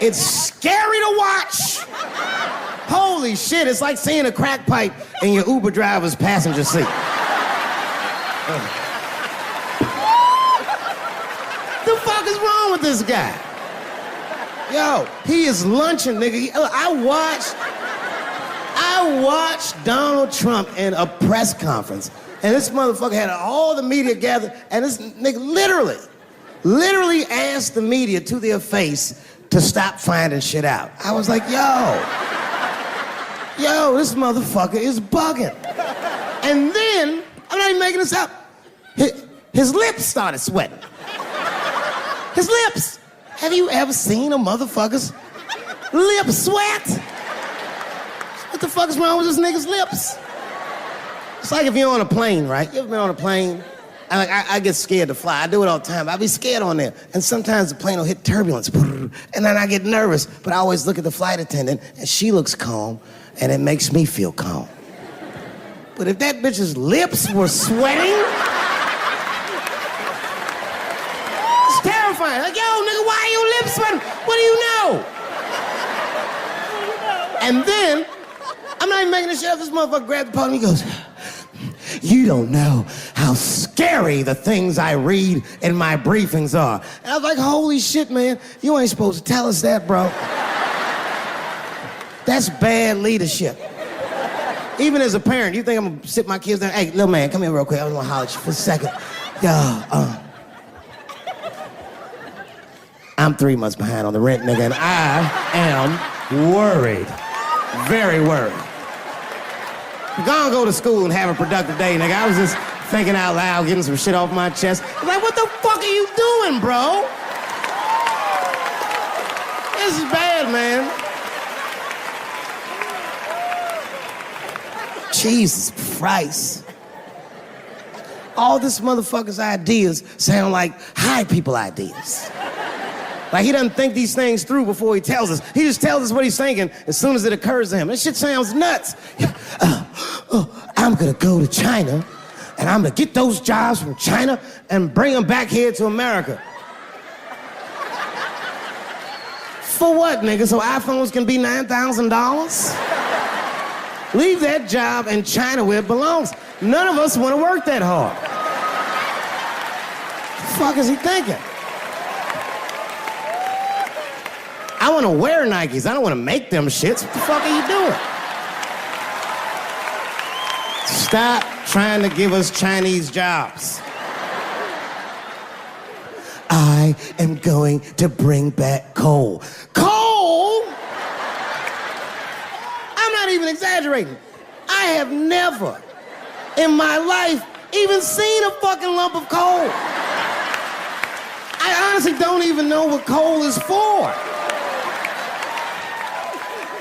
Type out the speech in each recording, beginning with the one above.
It's scary to watch. Holy shit, it's like seeing a crack pipe in your Uber driver's passenger seat. The fuck is wrong with this guy? Yo, he is lunching, nigga. I watched Donald Trump in a press conference, and this motherfucker had all the media gathered, and this nigga literally asked the media to their face to stop finding shit out. I was like, yo, this motherfucker is bugging. And then, I'm not even making this up, his lips started sweating. His lips. Have you ever seen a motherfucker's lip sweat? What the fuck is wrong with this nigga's lips? It's like if you're on a plane, right? You ever been on a plane? I get scared to fly. I do it all the time. I be scared on there. And sometimes the plane will hit turbulence. And then I get nervous. But I always look at the flight attendant, and she looks calm, and it makes me feel calm. But if that bitch's lips were sweating, it's terrifying. Like, yo, nigga, why are your lips sweating? What do you know? And then, I'm not even making this shit up. This motherfucker grabbed the podium, he goes, you don't know how scary the things I read in my briefings are. And I was like, holy shit, man, you ain't supposed to tell us that, bro. That's bad leadership. Even as a parent, you think I'm gonna sit my kids down? Hey, little man, come here real quick. I was gonna holler at you for a second. Yo, I'm 3 months behind on the rent, nigga, and I am worried. Very worried. Gonna go to school and have a productive day, nigga. I was just thinking out loud, getting some shit off my chest. I'm like, what the fuck are you doing, bro? This is bad, man. Jesus Christ. All this motherfucker's ideas sound like high people ideas. Like he doesn't think these things through before he tells us. He just tells us what he's thinking as soon as it occurs to him. This shit sounds nuts. I'm gonna go to China and I'm gonna get those jobs from China and bring them back here to America. For what, nigga? So iPhones can be $9,000? Leave that job in China where it belongs. None of us want to work that hard. The fuck is he thinking? I want to wear Nikes. I don't want to make them shits. What the fuck are you doing? Stop trying to give us Chinese jobs. I am going to bring back coal. Coal? I'm not even exaggerating. I have never in my life even seen a fucking lump of coal. I honestly don't even know what coal is for.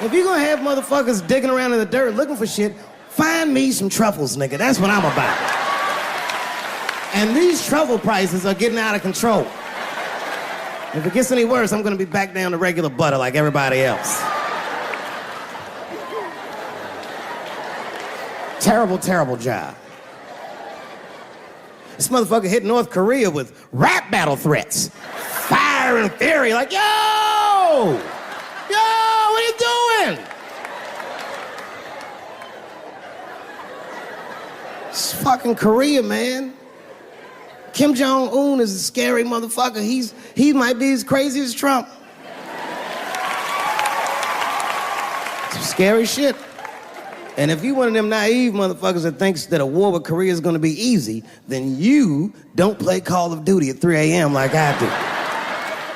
If you're gonna have motherfuckers digging around in the dirt looking for shit, find me some truffles, nigga. That's what I'm about. And these truffle prices are getting out of control. If it gets any worse, I'm gonna be back down to regular butter like everybody else. Terrible, terrible job. This motherfucker hit North Korea with rap battle threats. Fire and fury, like, yo! Yo, what are you doing? It's fucking Korea, man. Kim Jong-un is a scary motherfucker. He might be as crazy as Trump. Some scary shit. And if you one of them naive motherfuckers that thinks that a war with Korea is gonna be easy, then you don't play Call of Duty at 3 a.m. like I do.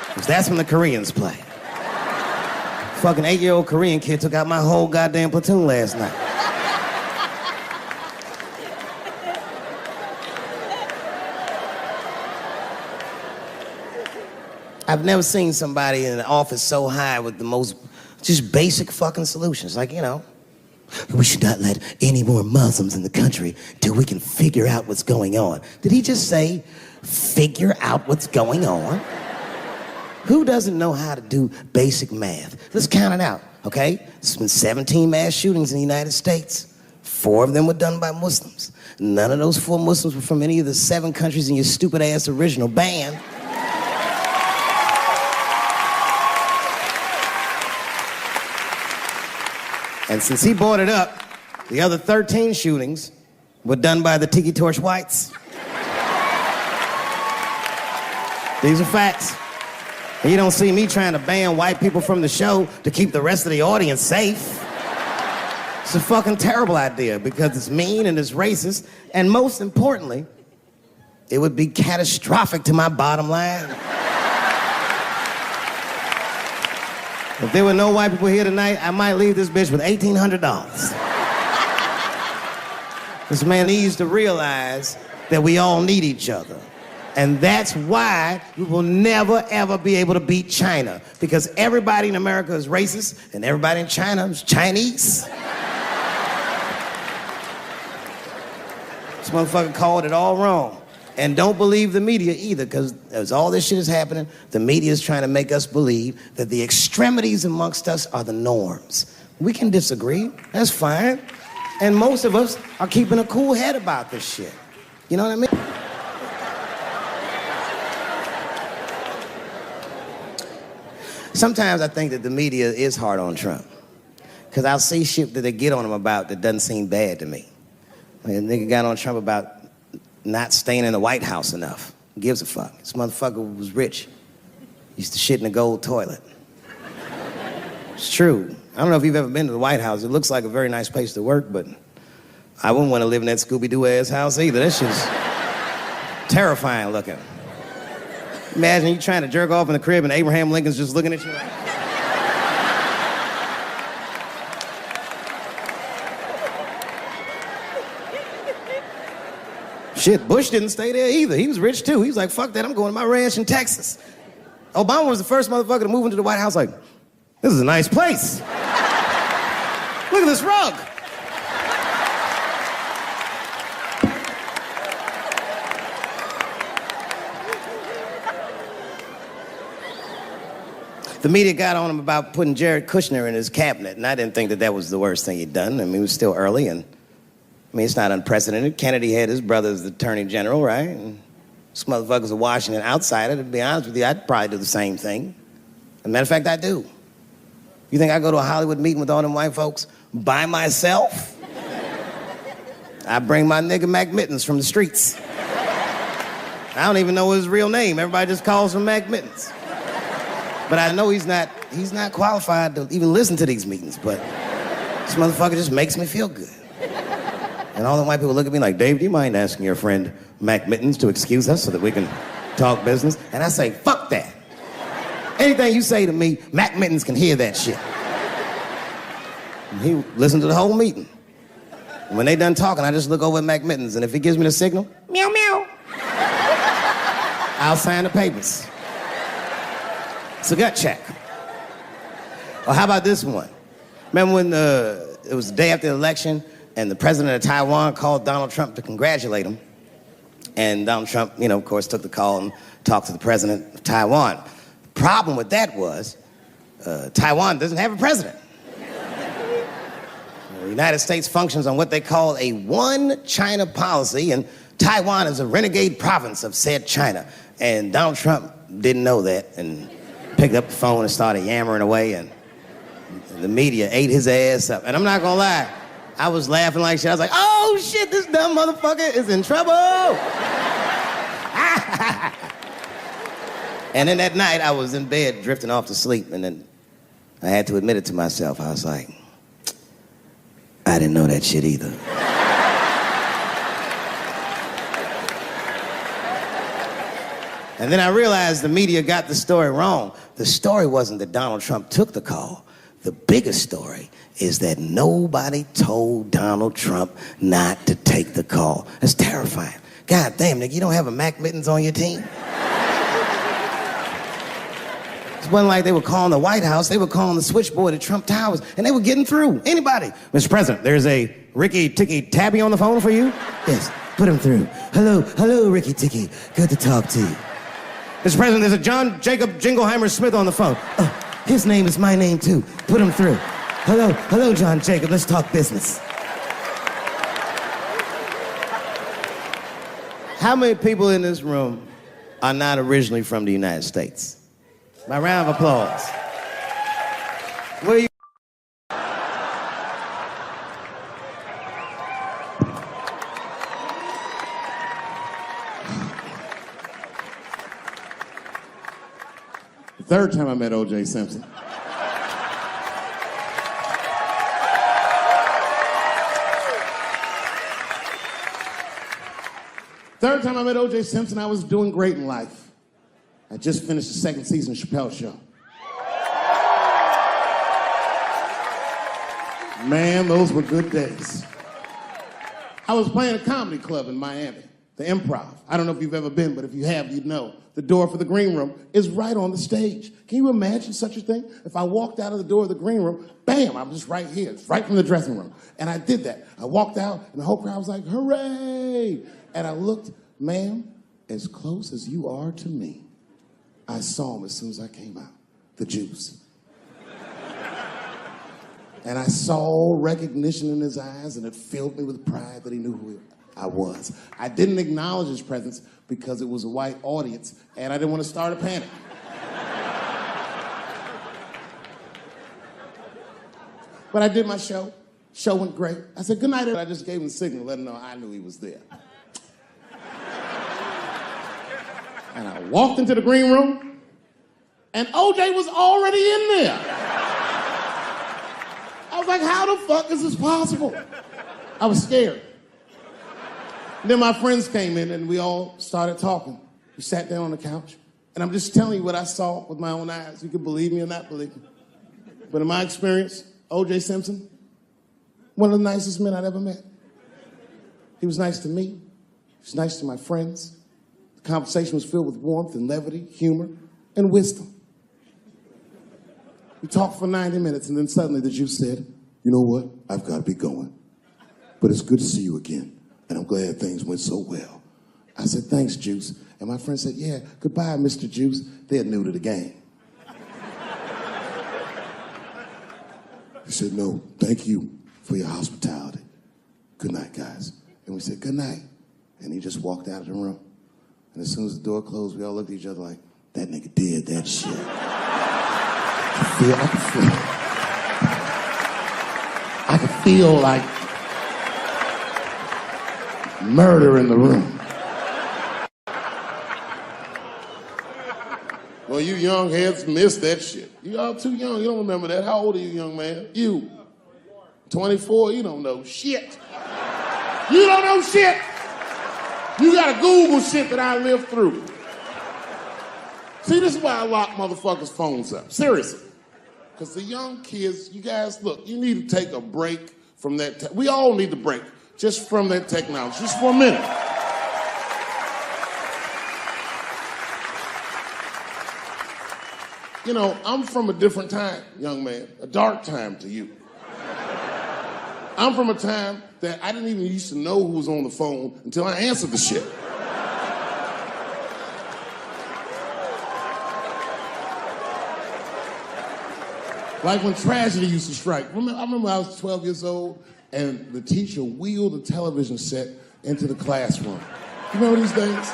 Because that's when the Koreans play. Fucking 8-year-old Korean kid took out my whole goddamn platoon last night. I've never seen somebody in an office so high with the most just basic fucking solutions. Like, you know, we should not let any more Muslims in the country till we can figure out what's going on. Did he just say, figure out what's going on? Who doesn't know how to do basic math? Let's count it out, okay? There's been 17 mass shootings in the United States. 4 of them were done by Muslims. None of those 4 Muslims were from any of the 7 countries in your stupid ass original band. And since he brought it up, the other 13 shootings were done by the Tiki Torch whites. These are facts. And you don't see me trying to ban white people from the show to keep the rest of the audience safe. It's a fucking terrible idea because it's mean and it's racist, and most importantly, it would be catastrophic to my bottom line. If there were no white people here tonight, I might leave this bitch with $1,800. This man needs to realize that we all need each other. And that's why we will never, ever be able to beat China. Because everybody in America is racist, and everybody in China is Chinese. This motherfucker called it all wrong. And don't believe the media either, because as all this shit is happening, the media is trying to make us believe that the extremities amongst us are the norms. We can disagree, that's fine. And most of us are keeping a cool head about this shit. You know what I mean? Sometimes I think that the media is hard on Trump, because I'll see shit that they get on him about that doesn't seem bad to me. Like, a nigga got on Trump about not staying in the White House enough. Who gives a fuck? This motherfucker was rich. Used to shit in a gold toilet. It's true. I don't know if you've ever been to the White House. It looks like a very nice place to work, but I wouldn't want to live in that Scooby-Doo ass house either. That shit's terrifying looking. Imagine you trying to jerk off in the crib and Abraham Lincoln's just looking at you like... Shit, Bush didn't stay there either. He was rich too. He was like, fuck that, I'm going to my ranch in Texas. Obama was the first motherfucker to move into the White House like, this is a nice place. Look at this rug. The media got on him about putting Jared Kushner in his cabinet, and I didn't think that that was the worst thing he'd done. I mean, it was still early, and I mean, it's not unprecedented. Kennedy had his brother as the attorney general, right? And this motherfucker's a Washington outsider. To be honest with you, I'd probably do the same thing. As a matter of fact, I do. You think I go to a Hollywood meeting with all them white folks by myself? I bring my nigga Mac Mittens from the streets. I don't even know his real name. Everybody just calls him Mac Mittens. But I know he's not qualified to even listen to these meetings, but this motherfucker just makes me feel good. And all the white people look at me like, Dave, do you mind asking your friend Mac Mittens to excuse us so that we can talk business? And I say, fuck that. Anything you say to me, Mac Mittens can hear that shit. And he listened to the whole meeting. And when they done talking, I just look over at Mac Mittens, and if he gives me the signal, meow, meow, I'll sign the papers. It's a gut check. Or how about this one? Remember when it was the day after the election, and the president of Taiwan called Donald Trump to congratulate him. And Donald Trump, you know, of course, took the call and talked to the president of Taiwan. The problem with that was Taiwan doesn't have a president. The United States functions on what they call a one China policy, and Taiwan is a renegade province of said China. And Donald Trump didn't know that and picked up the phone and started yammering away, and the media ate his ass up. And I'm not gonna lie, I was laughing like shit. I was like, oh shit, this dumb motherfucker is in trouble. And then that night, I was in bed drifting off to sleep, and then I had to admit it to myself. I was like, I didn't know that shit either. And then I realized the media got the story wrong. The story wasn't that Donald Trump took the call. The biggest story is that nobody told Donald Trump not to take the call. That's terrifying. God damn, nigga, you don't have a Mac Mittens on your team? It wasn't like they were calling the White House. They were calling the switchboard at Trump Towers, and they were getting through. Anybody. Mr. President, there's a Ricky Ticky Tabby on the phone for you? Yes, put him through. Hello, Ricky Ticky. Good to talk to you. Mr. President, there's a John Jacob Jingleheimer Smith on the phone. Oh, his name is my name, too. Put him through. Hello, John Jacob. Let's talk business. How many people in this room are not originally from the United States? My round of applause. Where you? Third time I met O.J. Simpson. Third time I met O.J. Simpson, I was doing great in life. I just finished the second season of Chappelle's Show. Man, those were good days. I was playing a comedy club in Miami, the Improv. I don't know if you've ever been, but if you have, you'd know. The door for the green room is right on the stage. Can you imagine such a thing? If I walked out of the door of the green room, bam, I'm just right here. It's right from the dressing room. And I did that. I walked out, and the whole crowd was like, hooray! And I looked, ma'am, as close as you are to me, I saw him as soon as I came out, the Juice. And I saw recognition in his eyes, and it filled me with pride that he knew who I was. I didn't acknowledge his presence because it was a white audience, and I didn't want to start a panic. But I did my show. Show went great. I said, good night. I just gave him a signal, let him know I knew he was there. And I walked into the green room, and OJ was already in there. I was like, how the fuck is this possible? I was scared. And then my friends came in, and we all started talking. We sat down on the couch, and I'm just telling you what I saw with my own eyes. You can believe me or not believe me. But in my experience, O.J. Simpson, one of the nicest men I'd ever met. He was nice to me. He was nice to my friends. The conversation was filled with warmth and levity, humor, and wisdom. We talked for 90 minutes, and then suddenly the Juice said, you know what? I've got to be going. But it's good to see you again, and I'm glad things went so well. I said, thanks, Juice. And my friend said, yeah, goodbye, Mr. Juice. They're new to the game. He said, no, thank you for your hospitality. Good night, guys. And we said, good night. And he just walked out of the room. And as soon as the door closed, we all looked at each other like, that nigga did that shit. I could feel like murder in the room. Well, you young heads missed that shit. You all too young. You don't remember that. How old are you, young man? You. 24? You don't know shit. You don't know shit. You gotta Google shit that I lived through. See, this is why I lock motherfuckers' phones up. Seriously. Because the young kids, you guys, look, you need to take a break from that. We all need to break just from that technology, just for a minute. You know, I'm from a different time, young man, a dark time to you. I'm from a time that I didn't even used to know who was on the phone until I answered the shit. Like when tragedy used to strike. I remember I was 12 years old, and the teacher wheeled a television set into the classroom. You remember these days?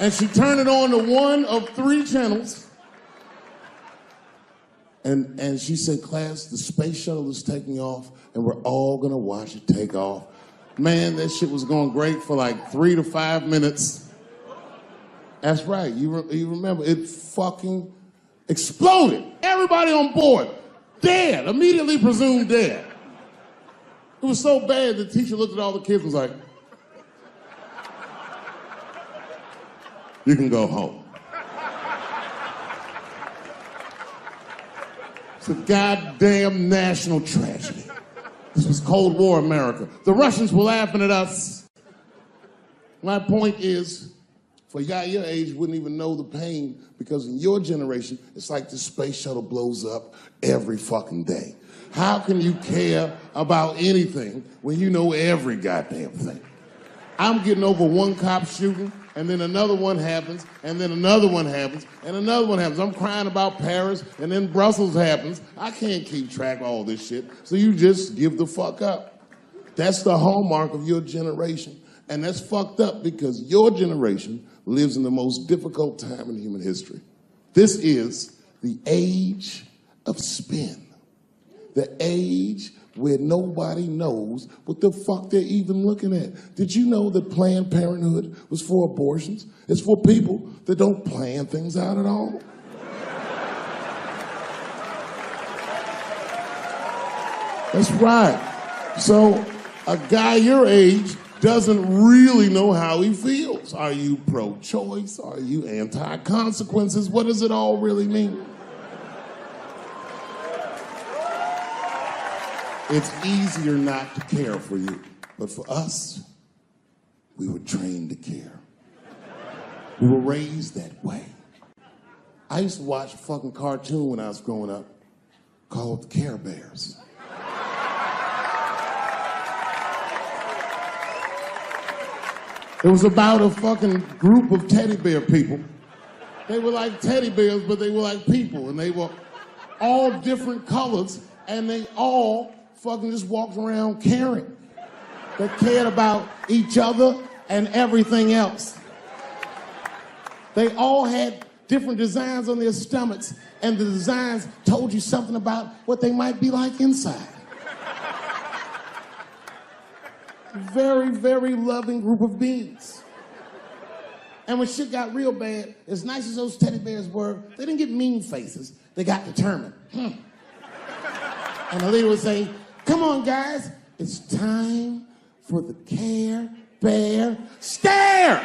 And she turned it on to one of 3 channels. And she said, class, the space shuttle is taking off, and we're all gonna watch it take off. Man, that shit was going great for like 3 to 5 minutes. That's right, you remember, it fucking exploded. Everybody on board, dead, immediately presumed dead. It was so bad, the teacher looked at all the kids and was like, you can go home. It's a goddamn national tragedy. This was Cold War America. The Russians were laughing at us. My point is, for a guy your age, you wouldn't even know the pain because in your generation, it's like the space shuttle blows up every fucking day. How can you care about anything when you know every goddamn thing? I'm getting over one cop shooting, and then another one happens, and then another one happens, and another one happens. I'm crying about Paris, and then Brussels happens. I can't keep track of all this shit, so you just give the fuck up. That's the hallmark of your generation. And that's fucked up because your generation lives in the most difficult time in human history. This is the age of spin. The age where nobody knows what the fuck they're even looking at. Did you know that Planned Parenthood was for abortions? It's for people that don't plan things out at all. That's right. So a guy your age doesn't really know how he feels. Are you pro-choice? Are you anti-consequences? What does it all really mean? It's easier not to care for you. But for us, we were trained to care. We were raised that way. I used to watch a fucking cartoon when I was growing up called the Care Bears. It was about a fucking group of teddy bear people. They were like teddy bears, but they were like people, and they were all different colors, and they all fucking just walked around caring. They cared about each other and everything else. They all had different designs on their stomachs, and the designs told you something about what they might be like inside. Very, very loving group of beings. And when shit got real bad, as nice as those teddy bears were, they didn't get mean faces. They got determined. And the leader would say, "Come on, guys, it's time for the Care Bear Stare."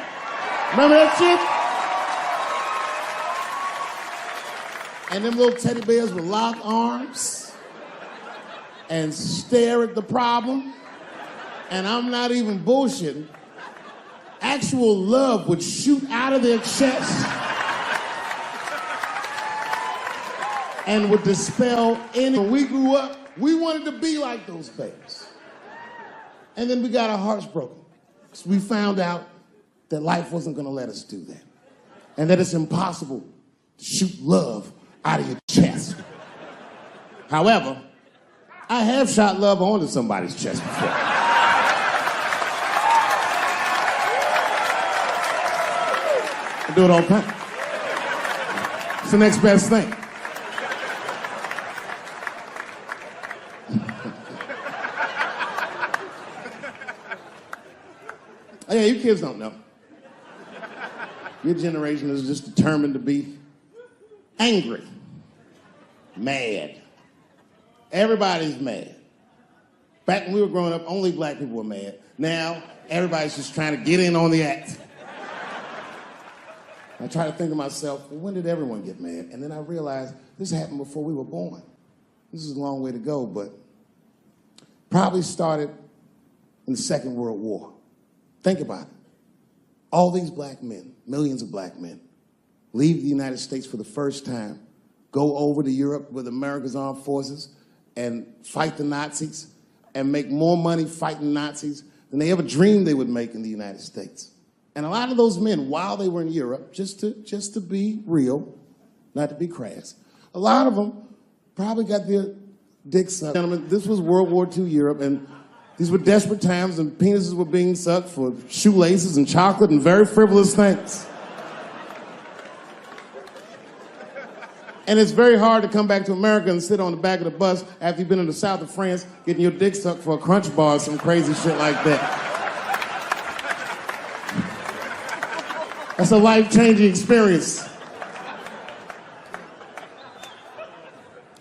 Remember that shit? And them little teddy bears would lock arms and stare at the problem. And I'm not even bullshitting. Actual love would shoot out of their chest and would dispel any. When we grew up, we wanted to be like those bears. And then we got our hearts broken. So we found out that life wasn't gonna let us do that. And that it's impossible to shoot love out of your chest. However, I have shot love onto somebody's chest before. I do it all the time. It's the next best thing. Oh yeah, you kids don't know. Your generation is just determined to be angry, mad. Everybody's mad. Back when we were growing up, only black people were mad. Now, everybody's just trying to get in on the act. I try to think to myself, well, when did everyone get mad? And then I realized this happened before we were born. This is a long way to go, but probably started in the Second World War. Think about it. All these black men, millions of black men, leave the United States for the first time, go over to Europe with America's armed forces and fight the Nazis and make more money fighting Nazis than they ever dreamed they would make in the United States. And a lot of those men, while they were in Europe, just to be real, not to be crass, a lot of them probably got their dicks sucked. Gentlemen, this was World War II Europe, and these were desperate times, and penises were being sucked for shoelaces and chocolate and very frivolous things. And it's very hard to come back to America and sit on the back of the bus after you've been in the south of France getting your dick sucked for a Crunch bar or some crazy shit like that. That's a life-changing experience.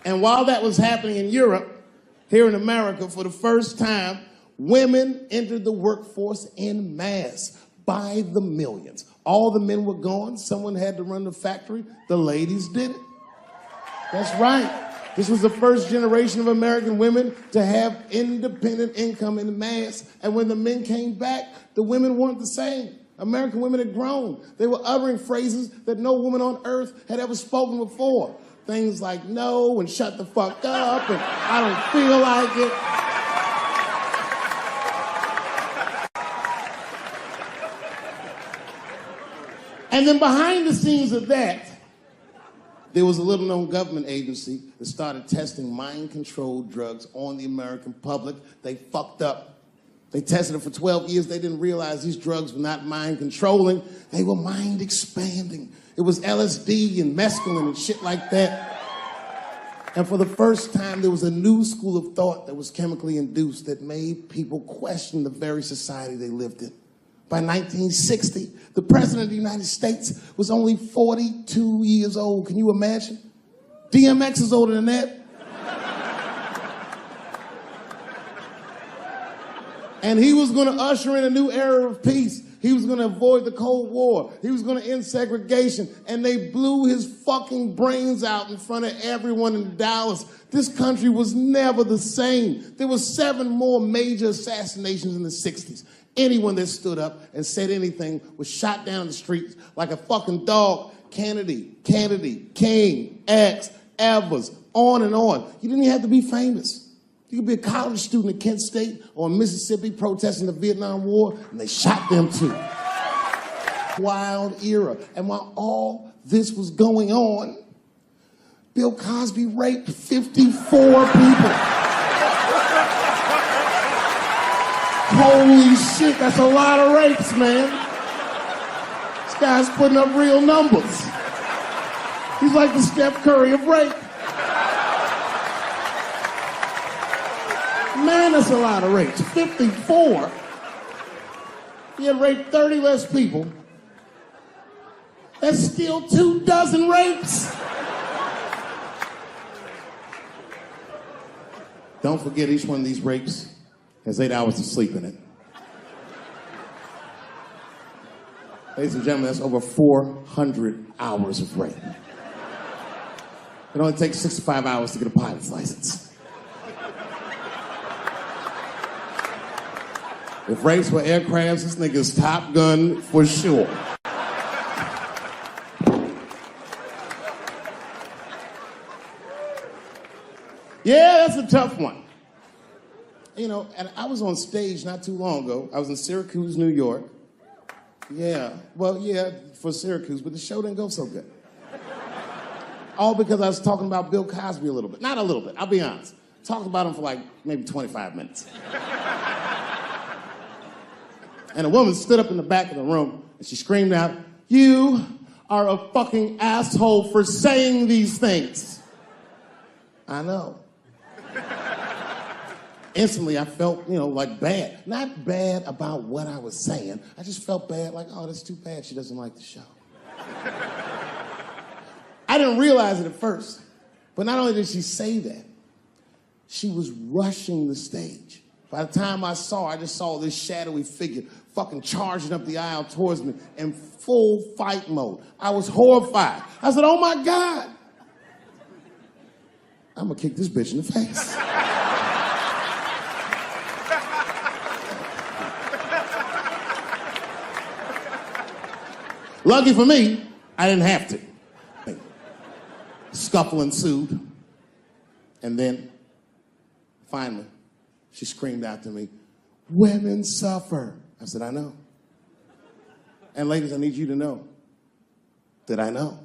And while that was happening in Europe, here in America, for the first time, women entered the workforce en masse by the millions. All the men were gone. Someone had to run the factory. The ladies did it. That's right. This was the first generation of American women to have independent income en masse. And when the men came back, the women weren't the same. American women had grown. They were uttering phrases that no woman on earth had ever spoken before. Things like no and shut the fuck up and I don't feel like it. And then behind the scenes of that, there was a little-known government agency that started testing mind-controlled drugs on the American public. They fucked up. They tested it for 12 years. They didn't realize these drugs were not mind-controlling. They were mind-expanding. It was LSD and mescaline and shit like that. And for the first time, there was a new school of thought that was chemically induced that made people question the very society they lived in. By 1960, the President of the United States was only 42 years old. Can you imagine? DMX is older than that. And he was going to usher in a new era of peace. He was going to avoid the Cold War. He was going to end segregation. And they blew his fucking brains out in front of everyone in Dallas. This country was never the same. There were 7 more major assassinations in the 60s. Anyone that stood up and said anything was shot down the streets like a fucking dog. Kennedy, King, X, Evers, on and on. You didn't even have to be famous. You could be a college student at Kent State or in Mississippi protesting the Vietnam War, and they shot them too. Wild era. And while all this was going on, Bill Cosby raped 54 people. Holy shit, that's a lot of rapes, man. This guy's putting up real numbers. He's like the Steph Curry of rape. Man, that's a lot of rapes. 54. He had raped 30 less people. That's still 24 rapes. Don't forget, each one of these rapes has 8 hours of sleep in it. Ladies and gentlemen, that's over 400 hours of rape. It only takes 65 hours to get a pilot's license. If rapes were aircrafts, this nigga's Top Gun for sure. Yeah, that's a tough one. You know, and I was on stage not too long ago. I was in Syracuse, New York. Yeah, well, yeah, for Syracuse, but the show didn't go so good. All because I was talking about Bill Cosby a little bit. Not a little bit, I'll be honest. Talked about him for like maybe 25 minutes. And a woman stood up in the back of the room and she screamed out, "You are a fucking asshole for saying these things." I know. Instantly, I felt, like bad. Not bad about what I was saying. I just felt bad, like, oh, that's too bad she doesn't like the show. I didn't realize it at first. But not only did she say that, she was rushing the stage. By the time I saw her, I just saw this shadowy figure fucking charging up the aisle towards me in full fight mode. I was horrified. I said, oh my God. I'm gonna kick this bitch in the face. Lucky for me, I didn't have to. Scuffle ensued. And then, finally, she screamed out to me, "Women suffer." I said, I know. And ladies, I need you to know that I know.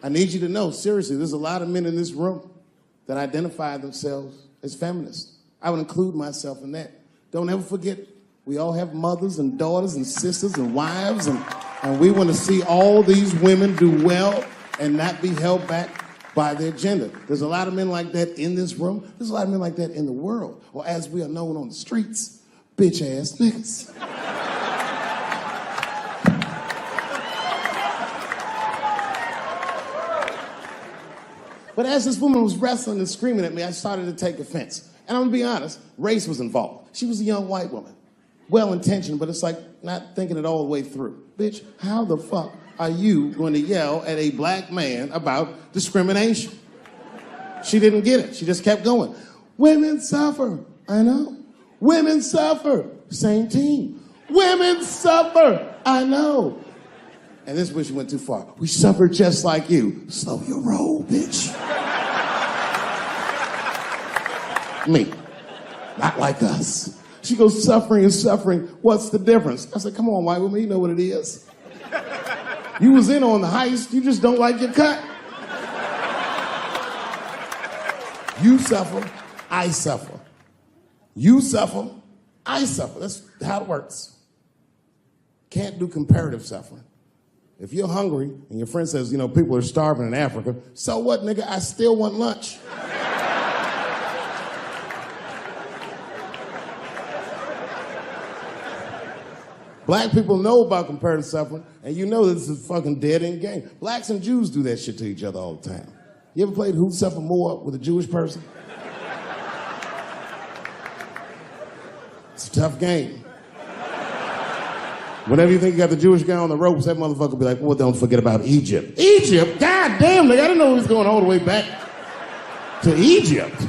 I need you to know, seriously, there's a lot of men in this room that identify themselves as feminists. I would include myself in that. Don't ever forget, we all have mothers and daughters and sisters and wives, and we want to see all these women do well and not be held back by their gender. There's a lot of men like that in this room. There's a lot of men like that in the world, or as we are known on the streets, bitch-ass niggas. But as this woman was wrestling and screaming at me, I started to take offense. And I'm gonna be honest, race was involved. She was a young white woman. Well-intentioned, but it's like not thinking it all the way through. Bitch, how the fuck are you going to yell at a black man about discrimination? She didn't get it. She just kept going. Women suffer. I know. Women suffer. Same team. Women suffer. I know. And this bitch went too far. We suffer just like you. Slow your roll, bitch. Me. Not like us. She goes, suffering and suffering. What's the difference? I said, come on, white woman, you know what it is. You was in on the heist, you just don't like your cut. You suffer, I suffer. You suffer, I suffer. That's how it works. Can't do comparative suffering. If you're hungry and your friend says, you know, people are starving in Africa, so what, nigga? I still want lunch. Black people know about comparative suffering, and you know this is a fucking dead-end game. Blacks and Jews do that shit to each other all the time. You ever played Who Suffer More with a Jewish person? It's a tough game. Whenever you think you got the Jewish guy on the ropes, that motherfucker will be like, well, don't forget about Egypt. Egypt? God damn, nigga, I didn't know he was going all the way back to Egypt.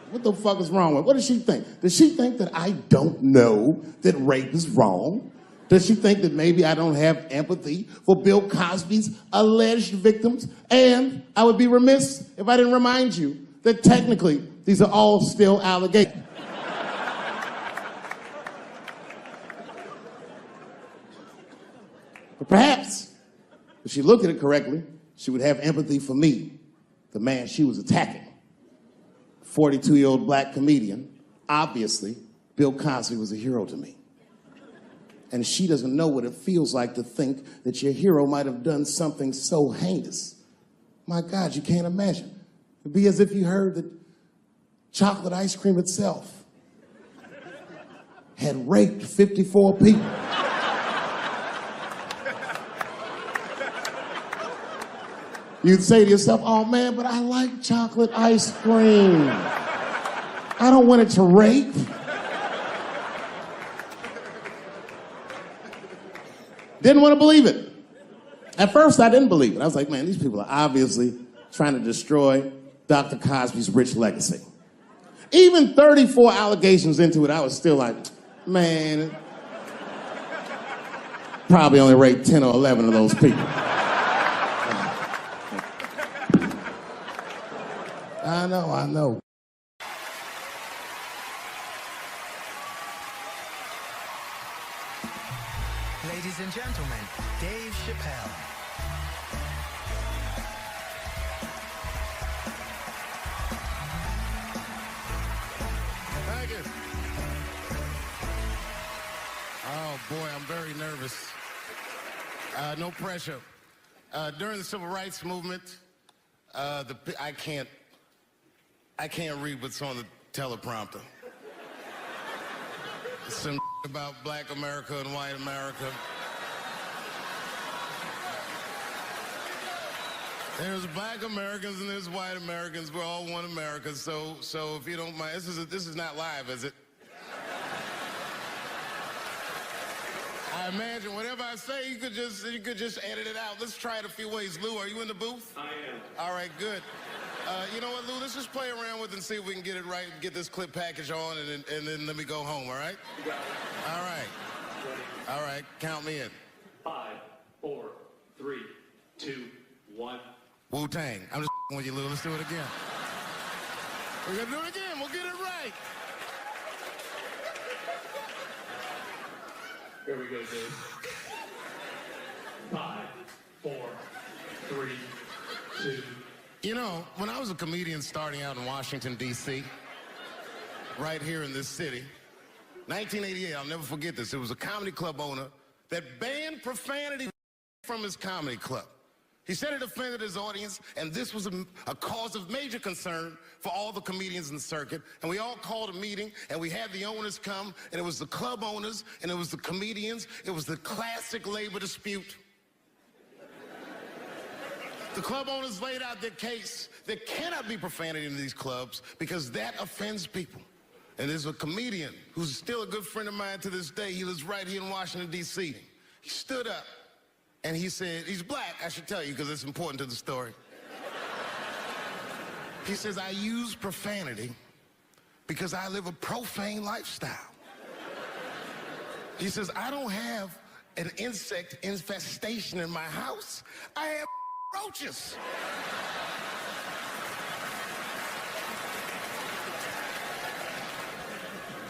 What the fuck is wrong with? What does she think? Does she think that I don't know that rape is wrong? Does she think that maybe I don't have empathy for Bill Cosby's alleged victims? And I would be remiss if I didn't remind you that technically these are all still allegations. But perhaps, if she looked at it correctly, she would have empathy for me, the man she was attacking. 42-year-old black comedian. Obviously, Bill Cosby was a hero to me. And she doesn't know what it feels like to think that your hero might have done something so heinous. My God, you can't imagine. It'd be as if you heard that chocolate ice cream itself had raped 54 people. You'd say to yourself, oh man, but I like chocolate ice cream. I don't want it to rape. Didn't want to believe it. At first, I didn't believe it. I was like, man, these people are obviously trying to destroy Dr. Cosby's rich legacy. Even 34 allegations into it, I was still like, man, probably only raped 10 or 11 of those people. I know. Ladies and gentlemen, Dave Chappelle. Thank you. Oh boy, I'm very nervous. No pressure. During the Civil Rights Movement, I can't read what's on the teleprompter. Some about black America and white America. There's black Americans and there's white Americans. We're all one America. So if you don't mind, this is not live, is it? I imagine whatever I say, you could just edit it out. Let's try it a few ways. Lou, are you in the booth? I am. All right, good. You know what, Lou? Let's just play around with it and see if we can get it right, get this clip package on, and then let me go home, all right? You got it. All right. Ready? All right, count me in. 5, 4, 3, 2, 1. Wu-Tang. I'm just with you, Lou. Let's do it again. We're gonna do it again. We'll get it right. Here we go, Dave. 5, 4, 3, 2. You know, when I was a comedian starting out in Washington, D.C., right here in this city, 1988, I'll never forget this. It was a comedy club owner that banned profanity from his comedy club. He said it offended his audience, and this was a cause of major concern for all the comedians in the circuit. And we all called a meeting, and we had the owners come, and it was the club owners, and it was the comedians. It was the classic labor dispute. The club owners laid out their case. There cannot be profanity in these clubs because that offends people. And there's a comedian who's still a good friend of mine to this day. He lives right here in Washington, D.C. He stood up and he said, he's black, I should tell you because it's important to the story. He says, I use profanity because I live a profane lifestyle. He says, I don't have an insect infestation in my house. I have roaches.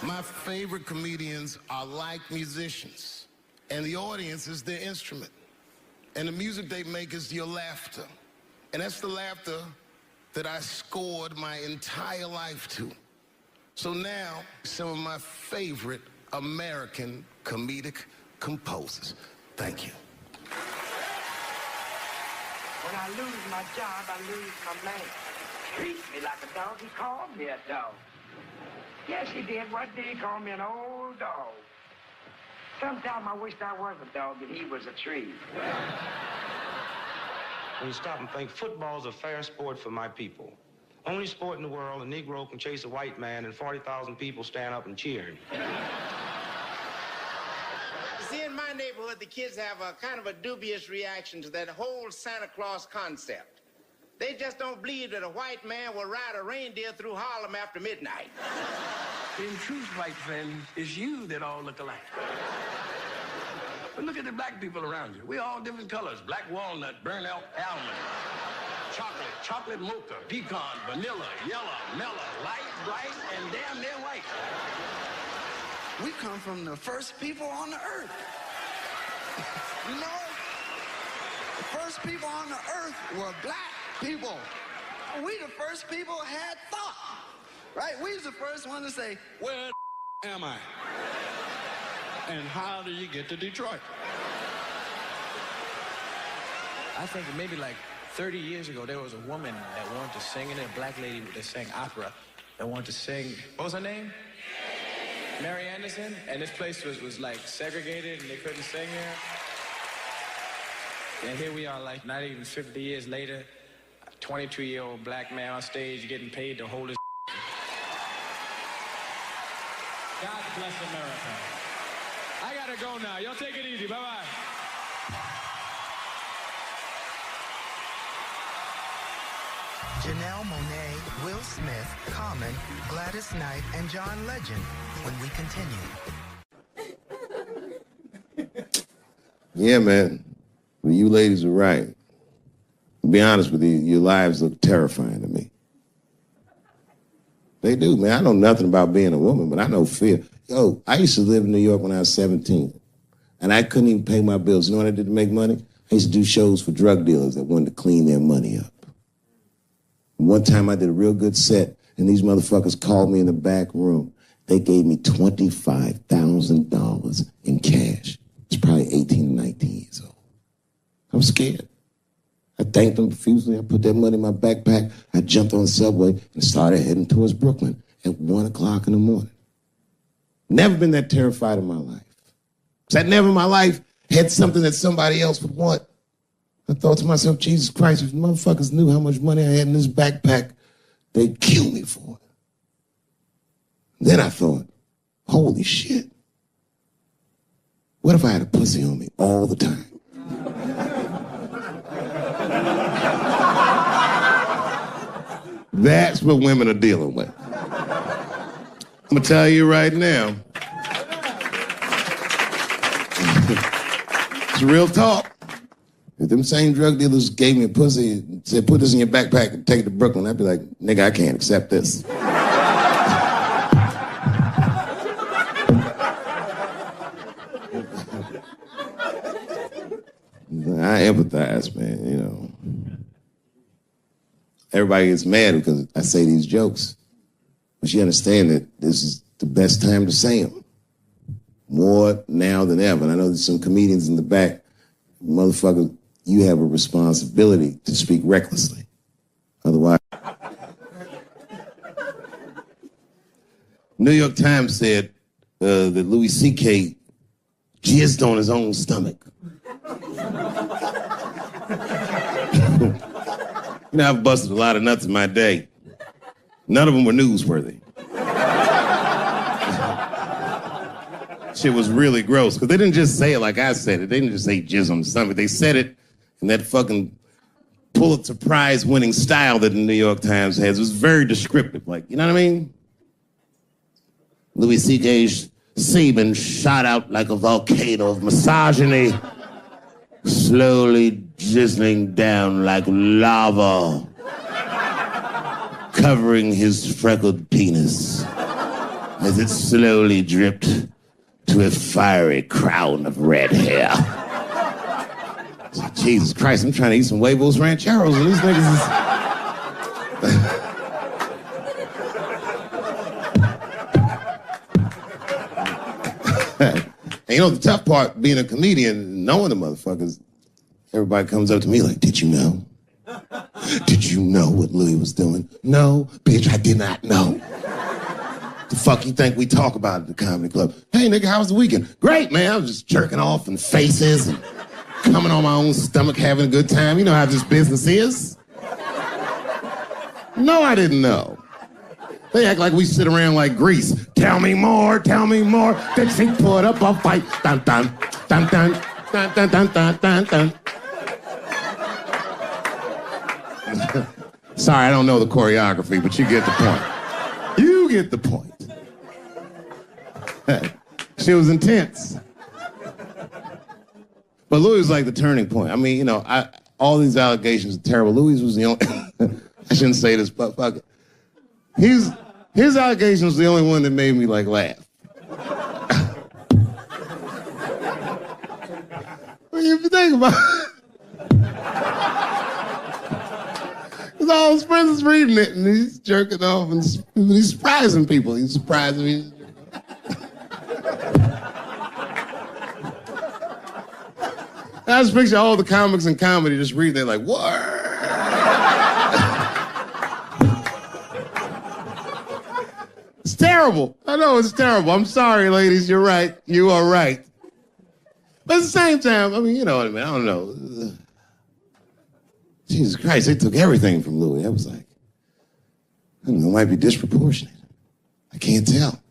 My favorite comedians are like musicians, and the audience is their instrument. And the music they make is your laughter. And that's the laughter that I scored my entire life to. So now, some of my favorite American comedic composers. Thank you. When I lose my job, I lose my man. Treat me like a dog. He called me a dog. Yes, he did. What did he call me? An old dog. Sometimes I wished I was a dog and he was a tree. When you stop and think, football's a fair sport for my people. Only sport in the world a Negro can chase a white man and 40,000 people stand up and cheer him. See, in my neighborhood, the kids have a kind of a dubious reaction to that whole Santa Claus concept. They just don't believe that a white man will ride a reindeer through Harlem after midnight. In truth, white friend, it's you that all look alike. But look at the black people around you. We're all different colors. Black walnut, burnt elk, almond, chocolate mocha, pecan, vanilla, yellow, mellow, light, bright, and damn near white. We come from the first people on the earth. You know, the first people on the earth were black people. We the first people had thought, right? We was the first one to say, where am I? And how do you get to Detroit? I think maybe like 30 years ago, there was a woman that wanted to sing, and a black lady that sang opera that wanted to sing. What was her name? Mary Anderson. And this place was like segregated, and they couldn't sing here. And here we are, like not even 50 years later, a 22-year-old black man on stage getting paid to hold his. God bless America. I gotta go now. Y'all take it easy. Bye-bye. Janelle Monáe, Will Smith, Common, Gladys Knight, and John Legend when we continue. Yeah, man. Well, you ladies are right. To be honest with you, your lives look terrifying to me. They do, man. I know nothing about being a woman, but I know fear. Yo, I used to live in New York when I was 17, and I couldn't even pay my bills. You know what I did to make money? I used to do shows for drug dealers that wanted to clean their money up. And one time I did a real good set, and these motherfuckers called me in the back room. They gave me $25,000 in cash. It's probably 18 or 19 years old. I was scared. I thanked them profusely. I put that money in my backpack. I jumped on the subway and started heading towards Brooklyn at 1 o'clock in the morning. Never been that terrified in my life. Because I never in my life had something that somebody else would want. I thought to myself, Jesus Christ, if motherfuckers knew how much money I had in this backpack, they'd kill me for it. Then I thought, holy shit. What if I had a pussy on me all the time? That's what women are dealing with. I'm gonna tell you right now. It's real talk. If them same drug dealers gave me a pussy and said, put this in your backpack and take it to Brooklyn, I'd be like, nigga, I can't accept this. I empathize, man, you know. Everybody gets mad because I say these jokes. But you understand that this is the best time to say them. More now than ever. And I know there's some comedians in the back. Motherfucker, you have a responsibility to speak recklessly. Otherwise... New York Times said that Louis C.K. jizzed on his own stomach. You know, I've busted a lot of nuts in my day. None of them were newsworthy. Shit was really gross, because they didn't just say it like I said it. They didn't just say jizz on the stomach. They said it in that fucking Pulitzer Prize winning style that the New York Times has. It was very descriptive, like, you know what I mean? Louis C.K.'s semen shot out like a volcano of misogyny, slowly drizzling down like lava, covering his freckled penis as it slowly dripped to a fiery crown of red hair. Jesus Christ, I'm trying to eat some huevos rancheros and these niggas is... And you know, the tough part, being a comedian, knowing the motherfuckers, everybody comes up to me like, did you know? Did you know what Louis was doing? No, bitch, I did not know. The fuck you think we talk about at the comedy club? Hey, nigga, how was the weekend? Great, man. I was just jerking off in faces and coming on my own stomach, having a good time. You know how this business is. No, I didn't know. They act like we sit around like Grease. Tell me more, tell me more. Then she put up a fight. Dun, dun, dun, dun, dun, dun, dun, dun, dun, dun. Sorry, I don't know the choreography, but you get the point. You get the point. She was intense. But Louis was like the turning point. I mean, you know, all these allegations are terrible. Louis was the only... I shouldn't say this, but fuck it. His allegation was the only one that made me, like, laugh. Well, if you think about it... Because all his friends is reading it, and he's jerking off, and he's surprising people. He's surprising me. I just picture all the comics in comedy just reading it like, what? It's terrible. I know it's terrible. I'm sorry, ladies. You're right. You are right. But at the same time, I mean, you know what I mean? I don't know. Jesus Christ, they took everything from Louis. I was like, I don't know, it might be disproportionate. I can't tell.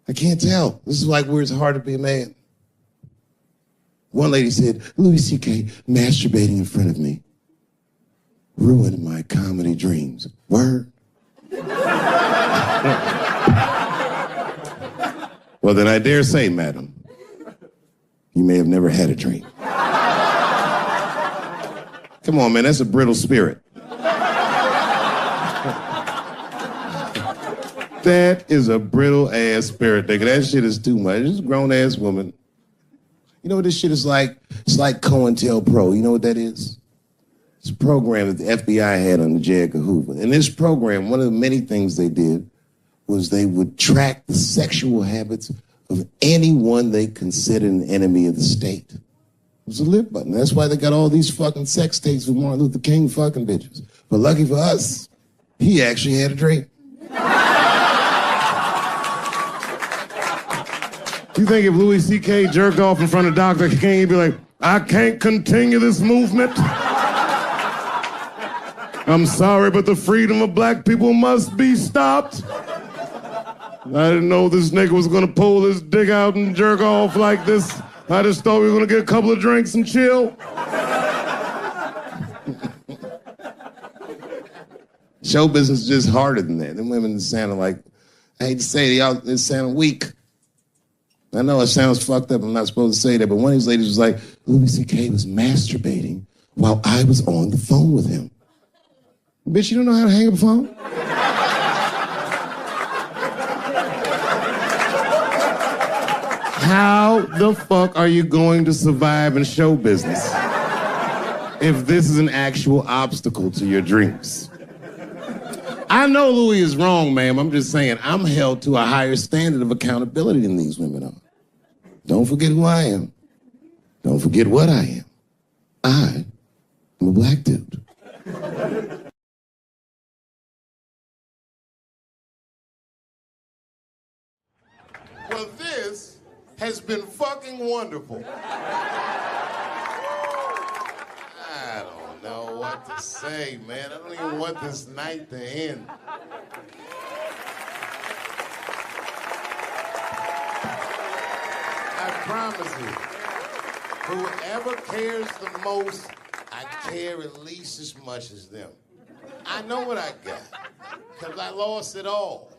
I can't tell. This is like where it's hard to be a man. One lady said, Louis C.K. masturbating in front of me ruined my comedy dreams. Word? Well, then I dare say, madam, you may have never had a dream. Come on, man, that's a brittle spirit. That is a brittle-ass spirit, nigga. That shit is too much. This is a grown-ass woman. You know what this shit is like? It's like COINTELPRO. You know what that is? It's a program that the FBI had under J. Edgar Hoover. In this program, one of the many things they did was they would track the sexual habits of anyone they considered an enemy of the state. It was a lip button. That's why they got all these fucking sex tapes with Martin Luther King fucking bitches. But lucky for us, he actually had a dream. You think if Louis C.K. jerked off in front of Dr. King, he'd be like, I can't continue this movement. I'm sorry, but the freedom of black people must be stopped. I didn't know this nigga was gonna pull his dick out and jerk off like this. I just thought we were gonna get a couple of drinks and chill. Show business is just harder than that. Them women sounded like, I hate to say it, y'all, they sound weak. I know it sounds fucked up, I'm not supposed to say that, but one of these ladies was like, Louis C.K. was masturbating while I was on the phone with him. Bitch, you don't know how to hang up a phone? How the fuck are you going to survive in show business if this is an actual obstacle to your dreams? I know Louis is wrong, ma'am. I'm just saying I'm held to a higher standard of accountability than these women are. Don't forget who I am. Don't forget what I am. I am a black dude. Well, this has been fucking wonderful. I don't know what to say, man. I don't even want this night to end. I promise you, whoever cares the most, I care at least as much as them. I know what I got, because I lost it all.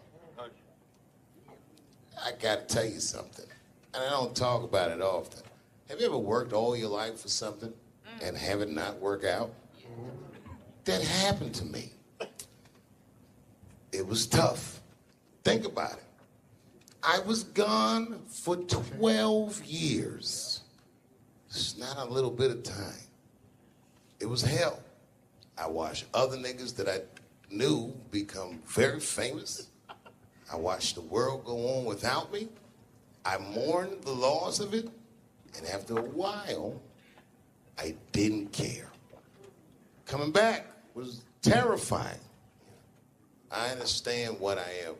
I gotta tell you something, and I don't talk about it often. Have you ever worked all your life for something and have it not work out? That happened to me. It was tough. Think about it. I was gone for 12 years. It's not a little bit of time. It was hell. I watched other niggas that I knew become very famous. I watched the world go on without me. I mourned the loss of it, and after a while, I didn't care. Coming back was terrifying. I understand what I am.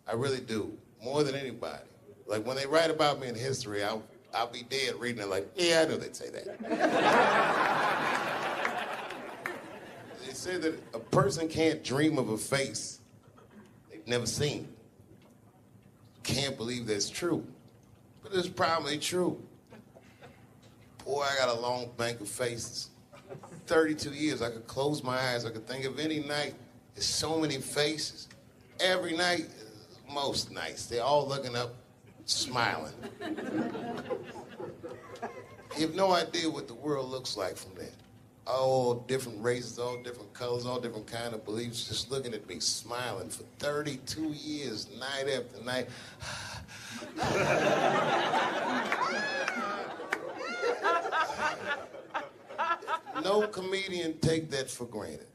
I really do, more than anybody. Like when they write about me in history, I'll be dead reading it like, yeah, I know they'd say that. They say that a person can't dream of a face they've never seen. Can't believe that's true, but it's probably true. Boy, I got a long bank of faces. 32 years, I could close my eyes. I could think of any night. There's so many faces. Every night, most nights, they're all looking up, smiling. You have no idea what the world looks like from there. All different races, all different colors, all different kind of beliefs, just looking at me, smiling for 32 years, night after night. No comedian take that for granted.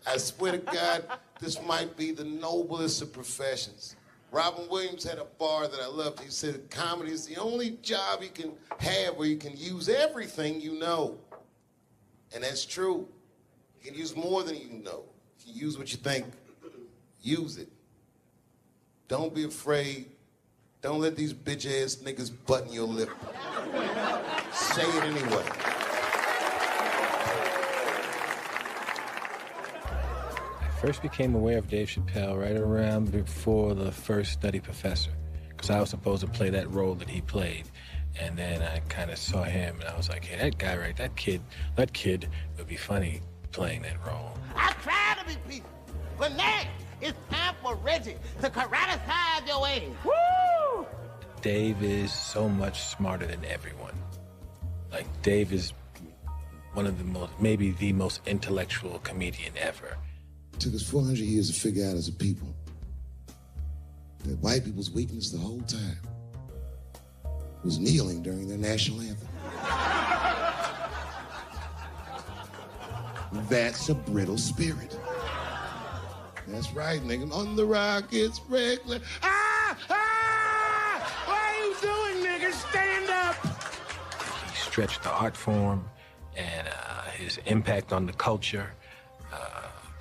I swear to God, this might be the noblest of professions. Robin Williams had a bar that I loved. He said comedy is the only job you can have where you can use everything you know. And that's true. You can use more than you know. If you use what you think, use it. Don't be afraid. Don't let these bitch-ass niggas button your lip. Say it anyway. I first became aware of Dave Chappelle right around before the first Nutty Professor, because I was supposed to play that role that he played. And then I kind of saw him, and I was like, hey, that guy, right, that kid would be funny playing that role. I try to be peaceful, but now it's time for Reggie to karate-size your ass. Woo! Dave is so much smarter than everyone. Like, Dave is one of the most, maybe the most intellectual comedian ever. It took us 400 years to figure out as a people that white people's weakness the whole time was kneeling during their national anthem. That's a brittle spirit. That's right, nigga. On the rock, it's regular. Ah! Ah! What are you doing, nigga? Stand up! He stretched the art form and his impact on the culture.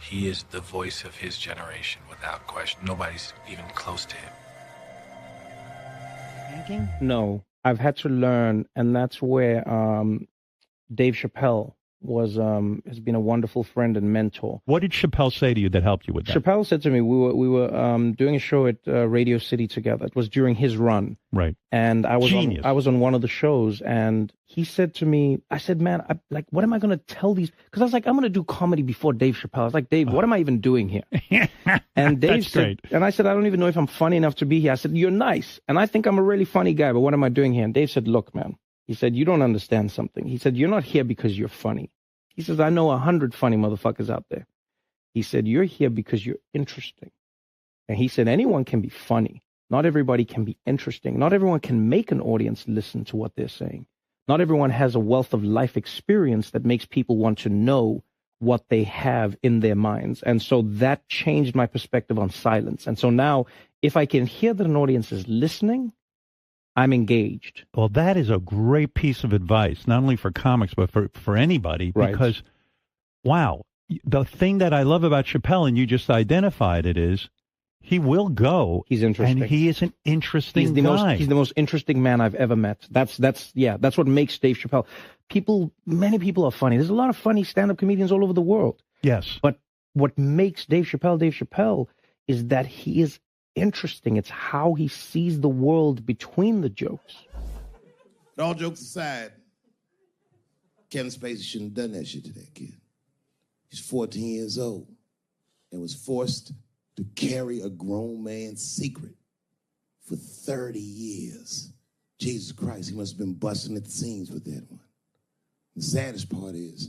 He is the voice of his generation, without question. Nobody's even close to him. No, I've had to learn, and that's where Dave Chappelle has been a wonderful friend and mentor. What did Chappelle say to you that helped you with that? Chappelle said to me, we were doing a show at Radio City together. It was during his run. Right. And I was on one of the shows, and he said to me, I said, man, what am I going to tell these? Because I was like, I'm going to do comedy before Dave Chappelle. I was like, Dave, what am I even doing here? And Dave said, and I said, I don't even know if I'm funny enough to be here. I said, you're nice, and I think I'm a really funny guy, but what am I doing here? And Dave said, look, man. He said, you don't understand something. He said, you're not here because you're funny. He says, I know 100 funny motherfuckers out there. He said, you're here because you're interesting. And he said, anyone can be funny. Not everybody can be interesting. Not everyone can make an audience listen to what they're saying. Not everyone has a wealth of life experience that makes people want to know what they have in their minds. And so that changed my perspective on silence. And so now, if I can hear that an audience is listening, I'm engaged. Well, that is a great piece of advice, not only for comics, but for anybody, because, wow, the thing that I love about Chappelle, and you just identified it, is he will go. He's interesting. And he is an interesting guy. He's the most interesting man I've ever met. That's what makes Dave Chappelle. Many people are funny. There's a lot of funny stand-up comedians all over the world. Yes. But what makes Dave Chappelle is that he is interesting. It's how he sees the world between the jokes. But all jokes aside, Kevin Spacey shouldn't have done that shit to that kid. He's 14 years old and was forced to carry a grown man's secret for 30 years. Jesus Christ, he must have been busting at the seams with that one. The saddest part is,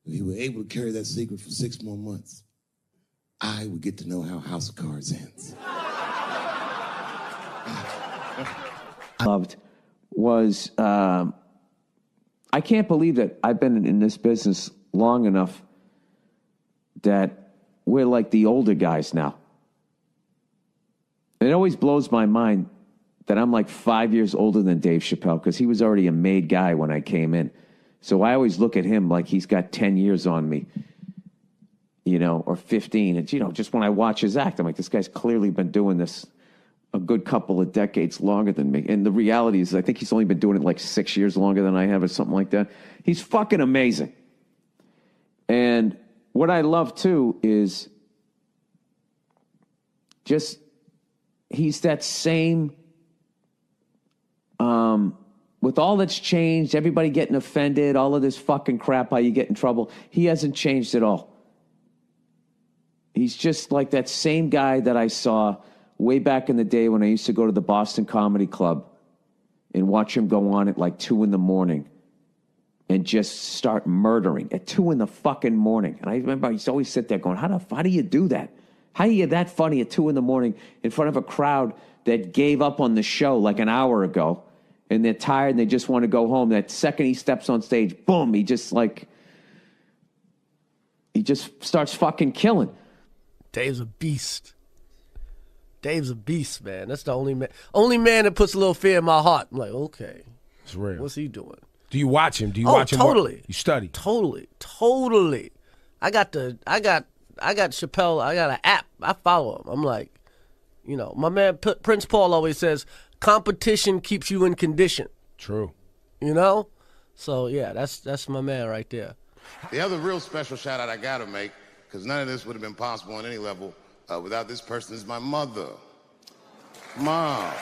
if he were able to carry that secret for 6 more months, I would get to know how House of Cards ends. Loved was, I can't believe that I've been in this business long enough that we're like the older guys now. It always blows my mind that I'm like 5 years older than Dave Chappelle because he was already a made guy when I came in. So I always look at him like he's got 10 years on me, you know, or 15. And, you know, just when I watch his act, I'm like, this guy's clearly been doing this a good couple of decades longer than me. And the reality is I think he's only been doing it like 6 years longer than I have or something like that. He's fucking amazing. And what I love, too, is just he's that same, with all that's changed, everybody getting offended, all of this fucking crap, how you get in trouble, he hasn't changed at all. He's just like that same guy that I saw way back in the day when I used to go to the Boston Comedy Club and watch him go on at like 2 a.m. and just start murdering at 2 a.m. And I remember I used to always sit there going, how do you do that? How are you that funny at 2 a.m. in front of a crowd that gave up on the show like an hour ago, and they're tired and they just want to go home? That second he steps on stage, boom, he just starts fucking killing. Dave's a beast. Dave's a beast, man. That's the only man that puts a little fear in my heart. I'm like, okay, it's real. What's he doing? Do you watch him? Do you watch him? Totally. You study? Totally. I got Chappelle. I got an app. I follow him. I'm like, you know, my man Prince Paul always says, competition keeps you in condition. True. You know? So, yeah, that's my man right there. The other real special shout out I gotta make, because none of this would have been possible on any level without this person, is my mother. Mom.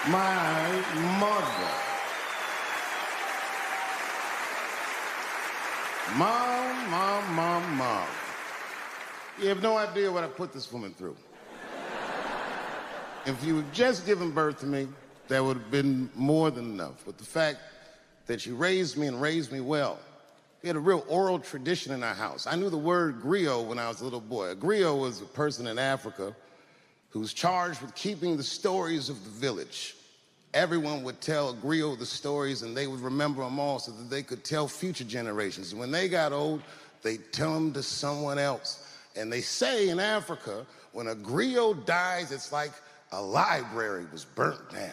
My mother. Mom. You have no idea what I put this woman through. If you had just given birth to me, that would have been more than enough. But the fact that she raised me and raised me well, we had a real oral tradition in our house. I knew the word griot when I was a little boy. A griot was a person in Africa who was charged with keeping the stories of the village. Everyone would tell a griot the stories, and they would remember them all so that they could tell future generations. And when they got old, they'd tell them to someone else. And they say in Africa, when a griot dies, it's like a library was burnt down.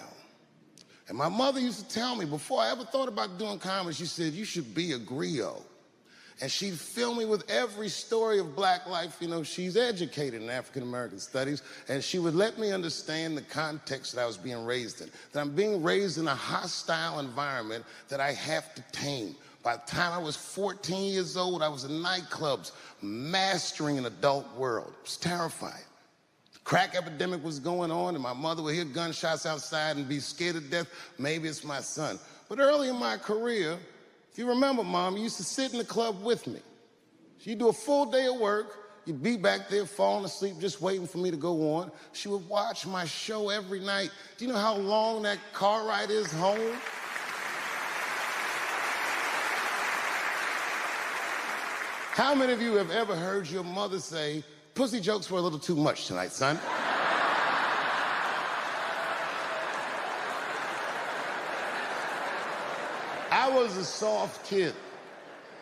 And my mother used to tell me, before I ever thought about doing comedy, she said, you should be a griot. And she'd fill me with every story of black life. You know, she's educated in African-American studies, and she would let me understand the context that I was being raised in, that I'm being raised in a hostile environment that I have to tame. By the time I was 14 years old, I was in nightclubs, mastering an adult world. It was terrifying. The crack epidemic was going on, and my mother would hear gunshots outside and be scared to death. Maybe it's my son. But early in my career, if you remember, Mom, you used to sit in the club with me. She'd do a full day of work. You'd be back there falling asleep, just waiting for me to go on. She would watch my show every night. Do you know how long that car ride is home? How many of you have ever heard your mother say, pussy jokes were a little too much tonight, son? I was a soft kid.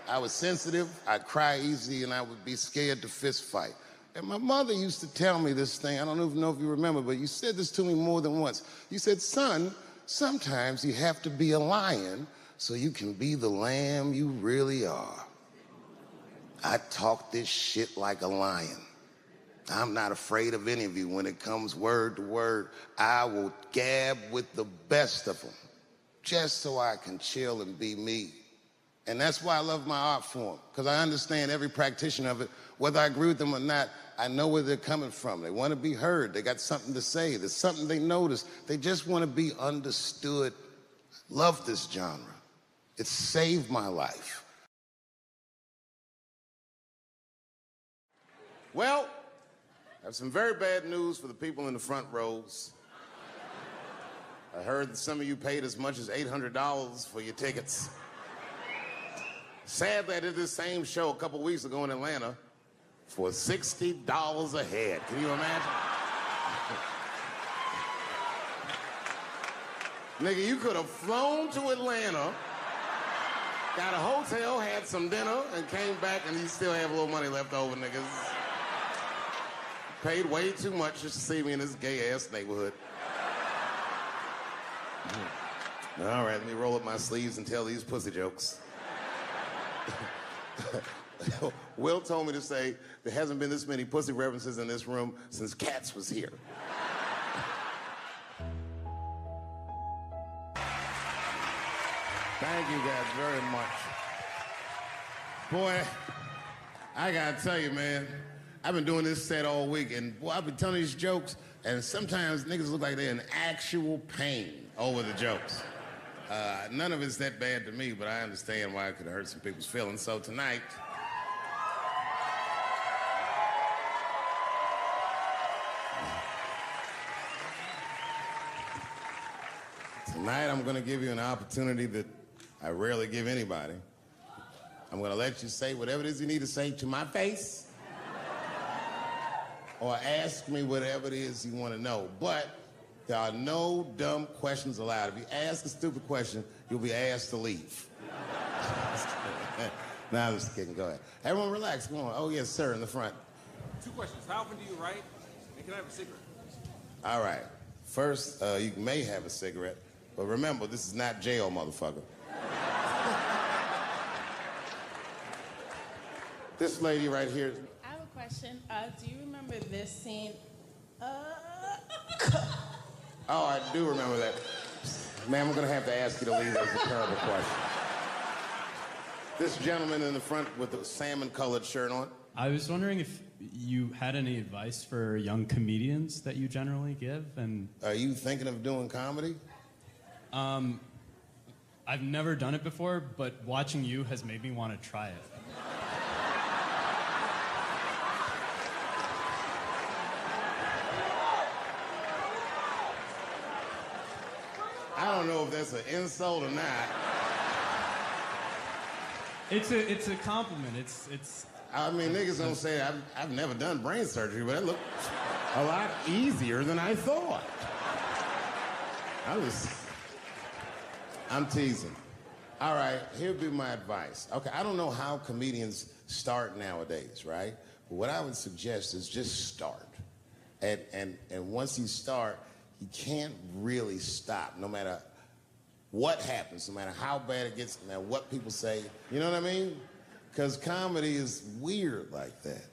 I was sensitive, I'd cry easy, and I would be scared to fist fight. And my mother used to tell me this thing, I don't even know if you remember, but you said this to me more than once. You said, son, sometimes you have to be a lion so you can be the lamb you really are. I talk this shit like a lion. I'm not afraid of any of you. When it comes word to word, I will gab with the best of them, just so I can chill and be me. And that's why I love my art form, because I understand every practitioner of it. Whether I agree with them or not, I know where they're coming from. They want to be heard. They got something to say. There's something they notice. They just want to be understood. Love this genre. It saved my life. Well, I have some very bad news for the people in the front rows. I heard that some of you paid as much as $800 for your tickets. Sadly, I did this same show a couple weeks ago in Atlanta for $60 a head. Can you imagine? Nigga, you could have flown to Atlanta, got a hotel, had some dinner, and came back, and you still have a little money left over, niggas. Paid way too much just to see me in this gay-ass neighborhood. All right, let me roll up my sleeves and tell these pussy jokes. Will told me to say there hasn't been this many pussy references in this room since Cats was here. Thank you guys very much. Boy, I gotta tell you, man, I've been doing this set all week, and boy, I've been telling these jokes, and sometimes niggas look like they're in actual pain over the jokes. None of it's that bad to me, but I understand why it could hurt some people's feelings. So tonight, I'm gonna give you an opportunity that I rarely give anybody. I'm gonna let you say whatever it is you need to say to my face, or ask me whatever it is you wanna know. But there are no dumb questions allowed. If you ask a stupid question, you'll be asked to leave. Nah, I'm just kidding, go ahead. Everyone relax, come on. Oh yes, sir, in the front. 2 questions, how often do you write? And can I have a cigarette? All right, first, you may have a cigarette, but remember, this is not jail, motherfucker. This lady right here. I have a question. Do you remember this scene? Oh, I do remember that. Ma'am, I'm gonna have to ask you to leave. That was a terrible question. This gentleman in the front with the salmon-colored shirt on. I was wondering if you had any advice for young comedians that you generally give, and... Are you thinking of doing comedy? I've never done it before, but watching you has made me want to try it. I don't know if that's an insult or not. It's a compliment. It's. I mean, niggas don't say I've never done brain surgery, but it looked a lot easier than I thought. I'm teasing. All right, here'd be my advice. Okay, I don't know how comedians start nowadays, right? But what I would suggest is just start. And once you start, you can't really stop, no matter what happens, no matter how bad it gets, no matter what people say. You know what I mean? Because comedy is weird like that.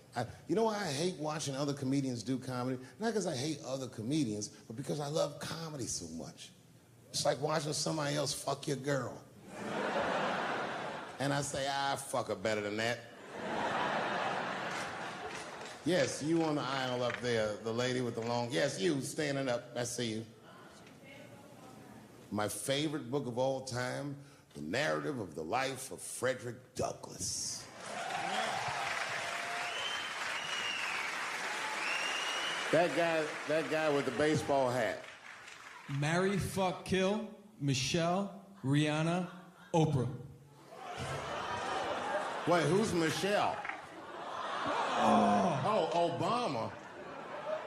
You know why I hate watching other comedians do comedy? Not because I hate other comedians, but because I love comedy so much. It's like watching somebody else fuck your girl. And I say, fuck her better than that. Yes, you on the aisle up there, the lady with the long... Yes, you, standing up. I see you. My favorite book of all time, The Narrative of the Life of Frederick Douglass. That guy with the baseball hat. Marry, fuck, kill, Michelle, Rihanna, Oprah. Wait, who's Michelle? Oh, Obama.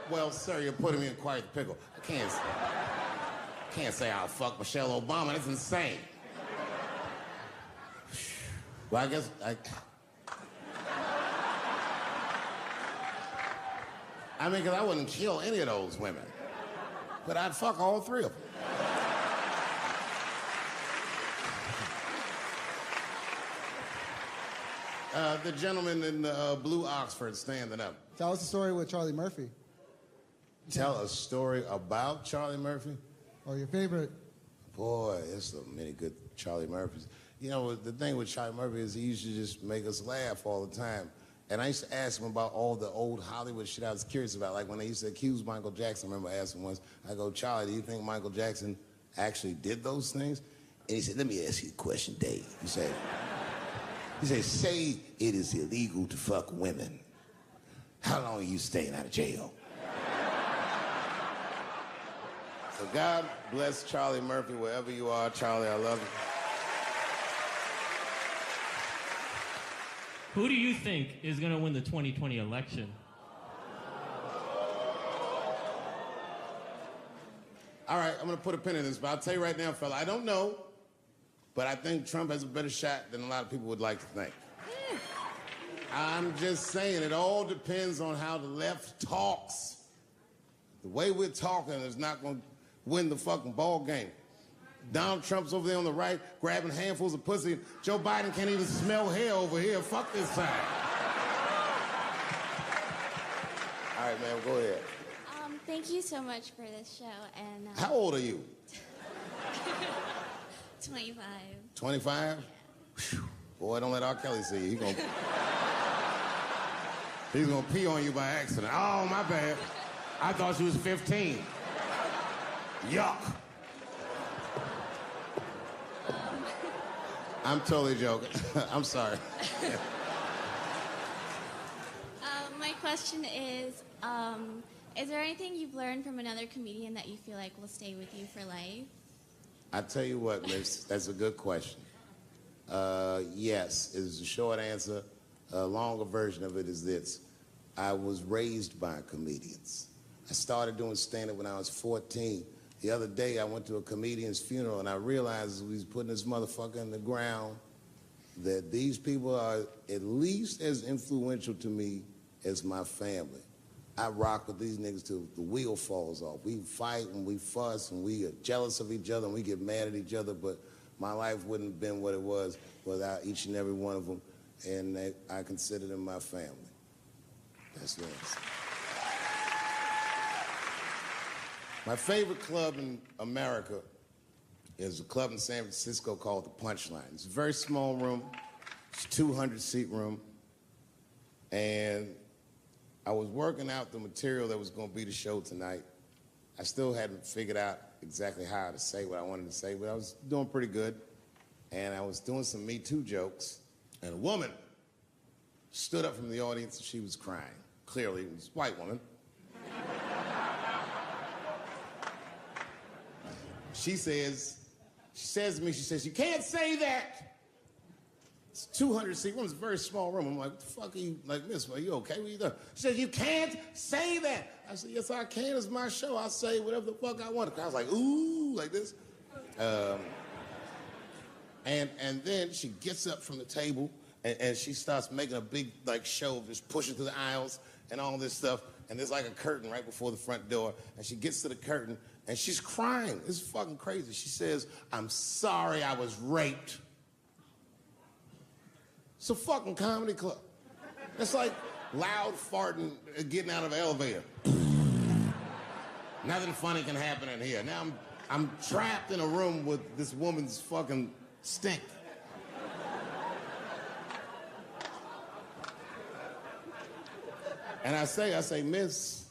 Well, sir, you're putting me in quite the pickle. I can't say I'll fuck Michelle Obama. That's insane. Well, I guess I mean, because I wouldn't kill any of those women. But I'd fuck all three of them. The gentleman in the blue Oxford standing up. Tell us a story with Charlie Murphy. Tell a story about Charlie Murphy? Or your favorite. Boy, there's so many good Charlie Murphys. You know, the thing with Charlie Murphy is he used to just make us laugh all the time. And I used to ask him about all the old Hollywood shit I was curious about. Like when they used to accuse Michael Jackson, I remember asking once, I go, Charlie, do you think Michael Jackson actually did those things? And he said, let me ask you a question, Dave. He said, say it is illegal to fuck women. How long are you staying out of jail? So God bless Charlie Murphy, wherever you are. Charlie, I love you. Who do you think is going to win the 2020 election? All right, I'm going to put a pin in this, but I'll tell you right now, fella, I don't know, but I think Trump has a better shot than a lot of people would like to think. I'm just saying, it all depends on how the left talks. The way we're talking is not going to win the fucking ball game. Donald Trump's over there on the right, grabbing handfuls of pussy. Joe Biden can't even smell hair over here. Fuck this side. All right, man, go ahead. Thank you so much for this show. And How old are you? 25. 25? Yeah. Boy, don't let R. Kelly see you. He's gonna pee on you by accident. Oh, my bad. I thought she was 15. Yuck. I'm totally joking. I'm sorry. My question is there anything you've learned from another comedian that you feel like will stay with you for life? I tell you what, Liz, that's a good question. Yes, is the short answer. A longer version of it is this. I was raised by comedians. I started doing stand-up when I was 14. The other day, I went to a comedian's funeral, and I realized as we was putting this motherfucker in the ground that these people are at least as influential to me as my family. I rock with these niggas till the wheel falls off. We fight and we fuss and we are jealous of each other and we get mad at each other, but my life wouldn't have been what it was without each and every one of them, and I consider them my family. That's the answer. My favorite club in America is a club in San Francisco called the Punchlines. It's a very small room. It's a 200-seat room. And I was working out the material that was going to be the show tonight. I still hadn't figured out exactly how to say what I wanted to say, but I was doing pretty good. And I was doing some Me Too jokes. And a woman stood up from the audience and she was crying. Clearly, it was a white woman. She says to me, you can't say that. It's 200-seat room, it's a very small room. I'm like, what the fuck are you, like, miss, are you okay? What are you doing? She says, you can't say that. I said, yes, I can, it's my show. I'll say whatever the fuck I want. I was like, ooh, like this. And then she gets up from the table and she starts making a big, like, show of just pushing through the aisles and all this stuff. And there's like a curtain right before the front door. And she gets to the curtain and she's crying. It's fucking crazy. She says, I'm sorry I was raped. It's a fucking comedy club. It's like loud farting getting out of an elevator. Nothing funny can happen in here. Now I'm trapped in a room with this woman's fucking stink. And I say, miss,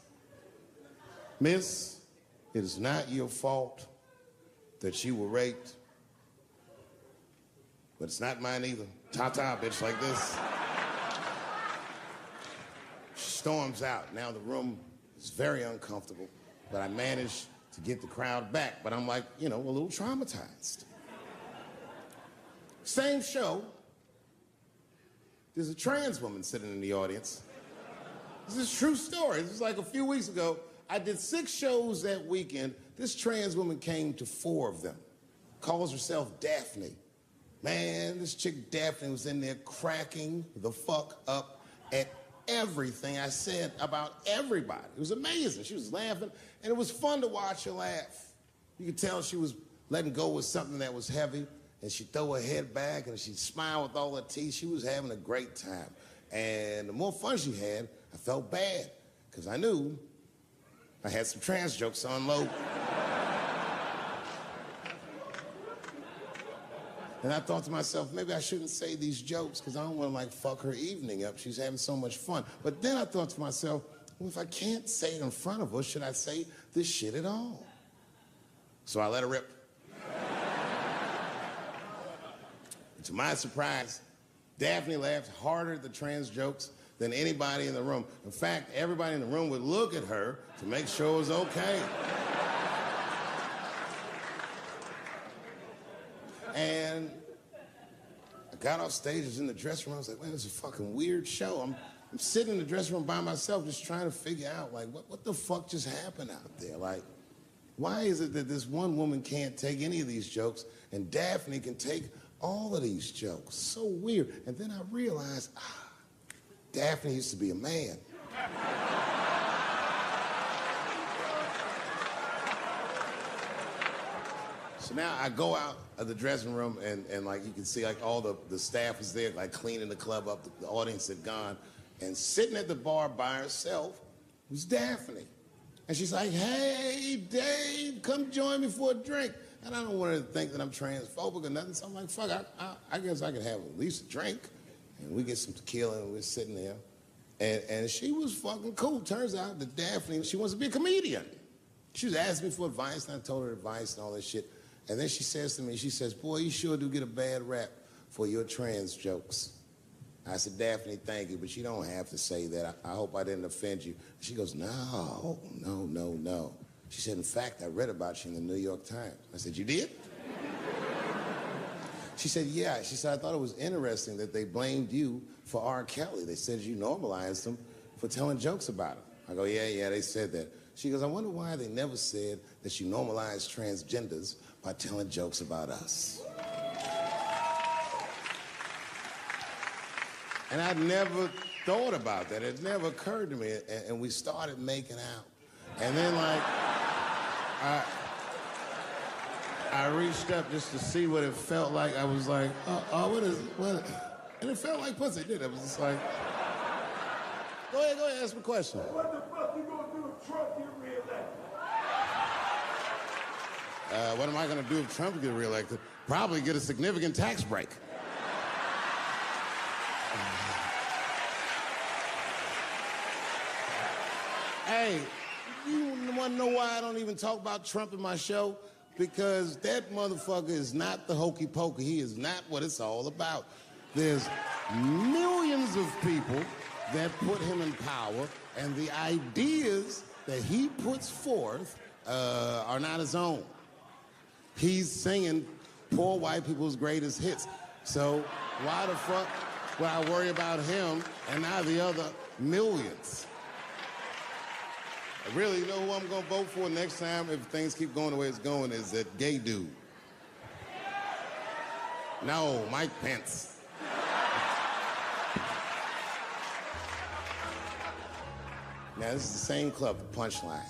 it is not your fault that you were raped, but it's not mine either. Ta-ta, bitch, like this. She storms out. Now the room is very uncomfortable, but I managed to get the crowd back, but I'm like, a little traumatized. Same show, there's a trans woman sitting in the audience. This is a true story. This was like a few weeks ago. I did 6 shows that weekend. This trans woman came to 4 of them. Calls herself Daphne. Man, this chick Daphne was in there cracking the fuck up at everything I said about everybody. It was amazing. She was laughing, and it was fun to watch her laugh. You could tell she was letting go with something that was heavy, and she'd throw her head back, and she'd smile with all her teeth. She was having a great time. And the more fun she had, I felt bad, because I knew I had some trans jokes to unload. And I thought to myself, maybe I shouldn't say these jokes because I don't want to, like, fuck her evening up. She's having so much fun. But then I thought to myself, well, if I can't say it in front of her, should I say this shit at all? So I let her rip. To my surprise, Daphne laughed harder at the trans jokes than anybody in the room. In fact, everybody in the room would look at her to make sure it was okay. And I got off stage, I was in the dressing room, I was like, man, this is a fucking weird show. I'm sitting in the dressing room by myself just trying to figure out, like, what the fuck just happened out there? Like, why is it that this one woman can't take any of these jokes and Daphne can take all of these jokes? So weird. And then I realized, Daphne used to be a man. So now I go out of the dressing room and like you can see like all the staff was there like cleaning the club up, the audience had gone, and sitting at the bar by herself was Daphne. And she's like, hey, Dave, come join me for a drink. And I don't want her to think that I'm transphobic or nothing, so I'm like, fuck, I guess I could have at least a drink. And we get some tequila and we're sitting there. And she was fucking cool. Turns out that Daphne, she wants to be a comedian. She was asking me for advice, and I told her advice and all that shit. And then she says to me, she says, boy, you sure do get a bad rap for your trans jokes. I said, Daphne, thank you, but you don't have to say that. I hope I didn't offend you. She goes, no. She said, in fact, I read about you in the New York Times. I said, you did? She said, yeah. She said, I thought it was interesting that they blamed you for R. Kelly. They said you normalized him for telling jokes about him. I go, yeah, they said that. She goes, I wonder why they never said that you normalized transgenders by telling jokes about us. And I'd never thought about that. It never occurred to me. And we started making out. And then, like, I reached up just to see what it felt like. I was like, what? And it felt like pussy, did it? I was just like, go ahead, ask me a question. What the fuck you gonna do if Trump get reelected? What am I gonna do if Trump gets reelected? Probably get a significant tax break. Hey, you wanna know why I don't even talk about Trump in my show? Because that motherfucker is not the hokey pokey. He is not what it's all about. There's millions of people that put him in power, and the ideas that he puts forth are not his own. He's singing poor white people's greatest hits. So why the fuck would I worry about him and not the other millions? I really know who I'm gonna vote for next time if things keep going the way it's going is that gay dude. No, Mike Pence. Now, this is the same club, the Punchline.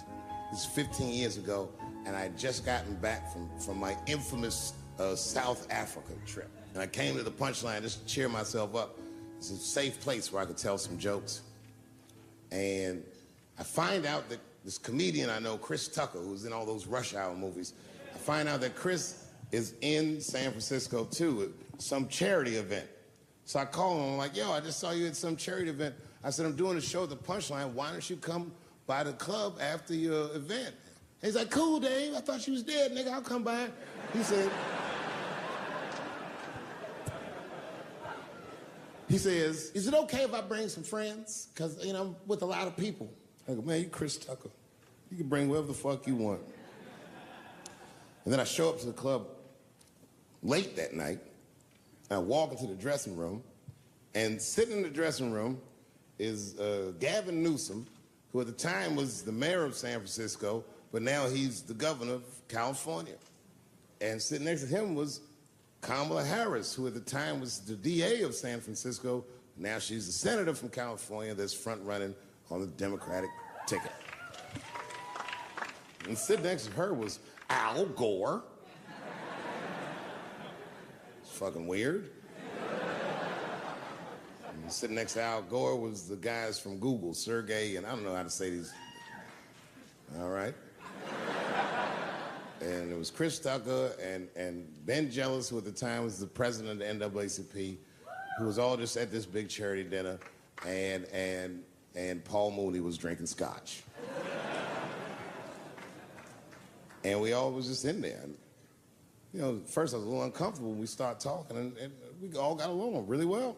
This is 15 years ago, and I had just gotten back from my infamous South Africa trip. And I came to the Punchline just to cheer myself up. It's a safe place where I could tell some jokes. And I find out that this comedian I know, Chris Tucker, who's in all those Rush Hour movies, I find out that Chris is in San Francisco, too, at some charity event. So I call him, I'm like, yo, I just saw you at some charity event. I said, I'm doing a show at the Punchline. Why don't you come by the club after your event? And he's like, cool, Dave. I thought you was dead, nigga. I'll come by. He says, is it okay if I bring some friends? Because, you know, I'm with a lot of people. I go, man, you Chris Tucker. You can bring whoever the fuck you want. And then I show up to the club late that night. And I walk into the dressing room. And sitting in the dressing room is Gavin Newsom, who at the time was the mayor of San Francisco, but now he's the governor of California. And sitting next to him was Kamala Harris, who at the time was the DA of San Francisco. Now she's the senator from California that's front-running on the Democratic ticket. And sitting next to her was Al Gore. It's fucking weird. And sitting next to Al Gore was the guys from Google, Sergey, and I don't know how to say these. All right. And it was Chris Tucker and Ben Jealous, who at the time was the president of the NAACP, who was all just at this big charity dinner, and Paul Mooney was drinking scotch. And we all was just in there. And, you know, at first I was a little uncomfortable when we started talking, and we all got along really well.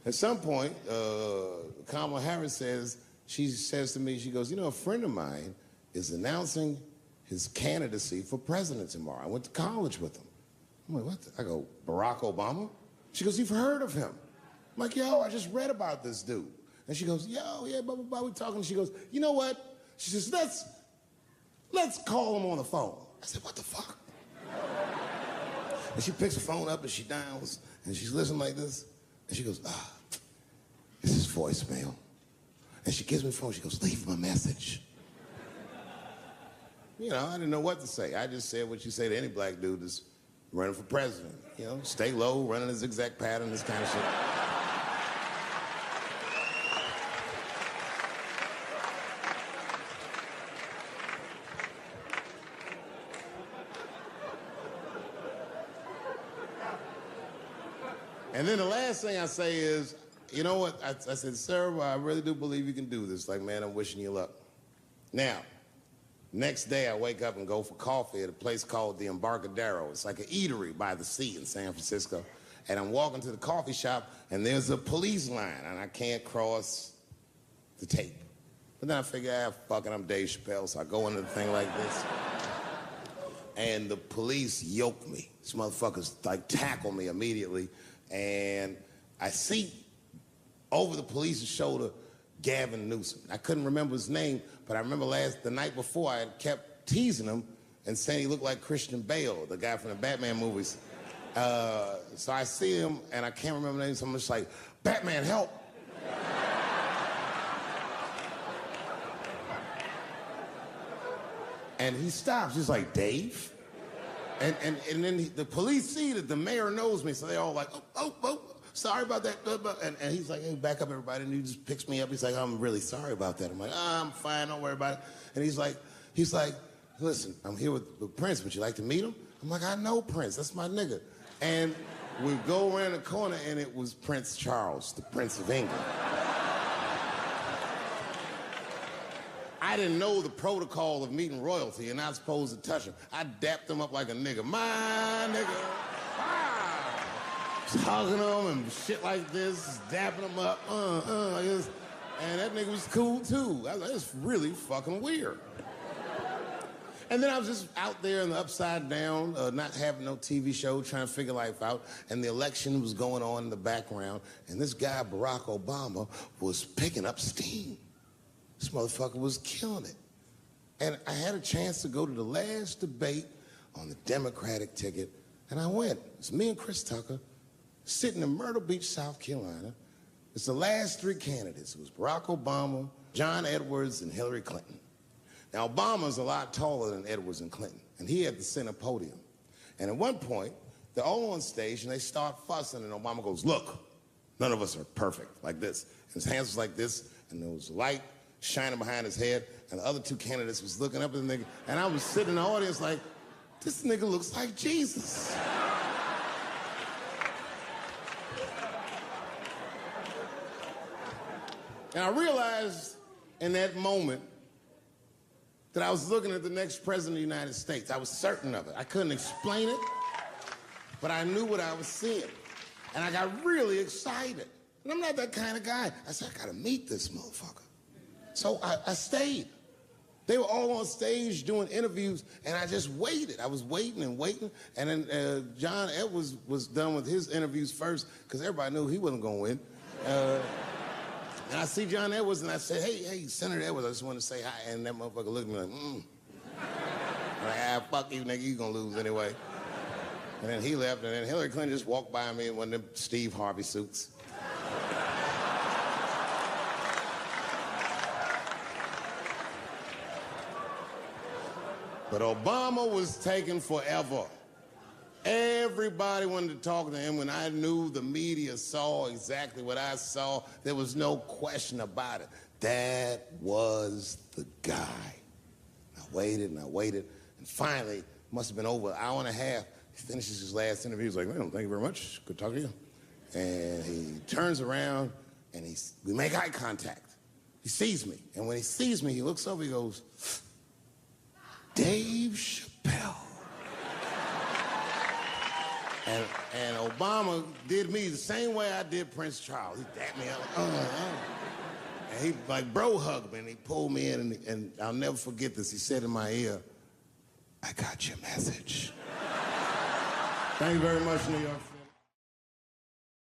At some point, Kamala Harris says to me, she goes, you know, a friend of mine is announcing his candidacy for president tomorrow. I went to college with him. I'm like, what? I go, Barack Obama? She goes, you've heard of him? I'm like, yo, I just read about this dude. And she goes, yo, yeah, blah, blah, blah, we talking. She goes, you know what? She says, let's call him on the phone. I said, what the fuck? And she picks the phone up and she dials and she's listening like this. And she goes, this is voicemail. And she gives me the phone. She goes, leave him a message. You know, I didn't know what to say. I just said what you say to any black dude that's running for president. You know, stay low, running a zigzag pattern, this kind of shit. And then the last thing I say is, you know what? I said, sir, well, I really do believe you can do this. Like, man, I'm wishing you luck. Now, next day I wake up and go for coffee at a place called the Embarcadero. It's like an eatery by the sea in San Francisco. And I'm walking to the coffee shop, and there's a police line, and I can't cross the tape. But then I figure, fucking, I'm Dave Chappelle, so I go into the thing like this. And the police yoke me. These motherfuckers, like, tackle me immediately. And I see over the police's shoulder Gavin Newsom. I couldn't remember his name, but I remember the night before I had kept teasing him and saying he looked like Christian Bale, the guy from the Batman movies. So I see him, and I can't remember the name, so I'm just like, Batman, help! And he stops. He's like, Dave? And then the police see that the mayor knows me, so they're all like, oh, sorry about that. And he's like, hey, back up, everybody. And he just picks me up. He's like, I'm really sorry about that. I'm like, I'm fine, don't worry about it. And he's like, listen, I'm here with Prince. Would you like to meet him? I'm like, I know Prince. That's my nigga. And we go around the corner, and it was Prince Charles, the Prince of England. I didn't know the protocol of meeting royalty. You're not supposed to touch him. I dapped him up like a nigga. My nigga. Ah! Just hugging him and shit like this, dapping him up. Like this. And that nigga was cool, too. It's really fucking weird. And then I was just out there in the upside down, not having no TV show, trying to figure life out. And the election was going on in the background. And this guy, Barack Obama, was picking up steam. This motherfucker was killing it. And I had a chance to go to the last debate on the Democratic ticket, and I went. It's me and Chris Tucker sitting in Myrtle Beach, South Carolina. It's the last three candidates. It was Barack Obama, John Edwards, and Hillary Clinton. Now, Obama's a lot taller than Edwards and Clinton, and he had the center podium. And at one point, they're all on stage, and they start fussing, and Obama goes, look, none of us are perfect, like this. And his hands was like this, and there was light shining behind his head, and the other two candidates was looking up at the nigga, and I was sitting in the audience like, this nigga looks like Jesus. And I realized in that moment that I was looking at the next president of the United States. I was certain of it. I couldn't explain it, but I knew what I was seeing. And I got really excited. And I'm not that kind of guy. I said, I gotta meet this motherfucker. So I stayed. They were all on stage doing interviews, and I just waited. I was waiting and waiting, and then John Edwards was done with his interviews first, because everybody knew he wasn't going to win. And I see John Edwards, and I said, hey, Senator Edwards, I just want to say hi. And that motherfucker looked at me like, I'm like, fuck you, nigga, you going to lose anyway. And then he left, and then Hillary Clinton just walked by me in one of them Steve Harvey suits. But Obama was taking forever. Everybody wanted to talk to him. When I knew the media saw exactly what I saw, there was no question about it. That was the guy. I waited and I waited, and finally, it must have been over an hour and a half, he finishes his last interview. He's like, well, thank you very much. Good talking to you. And he turns around, and we make eye contact. He sees me, and when he sees me, he looks over, he goes, Dave Chappelle. And Obama did me the same way I did Prince Charles. He dapped me up. And he like bro hugged me, and he pulled me in, and I'll never forget this. He said in my ear, I got your message. Thank you very much, New York.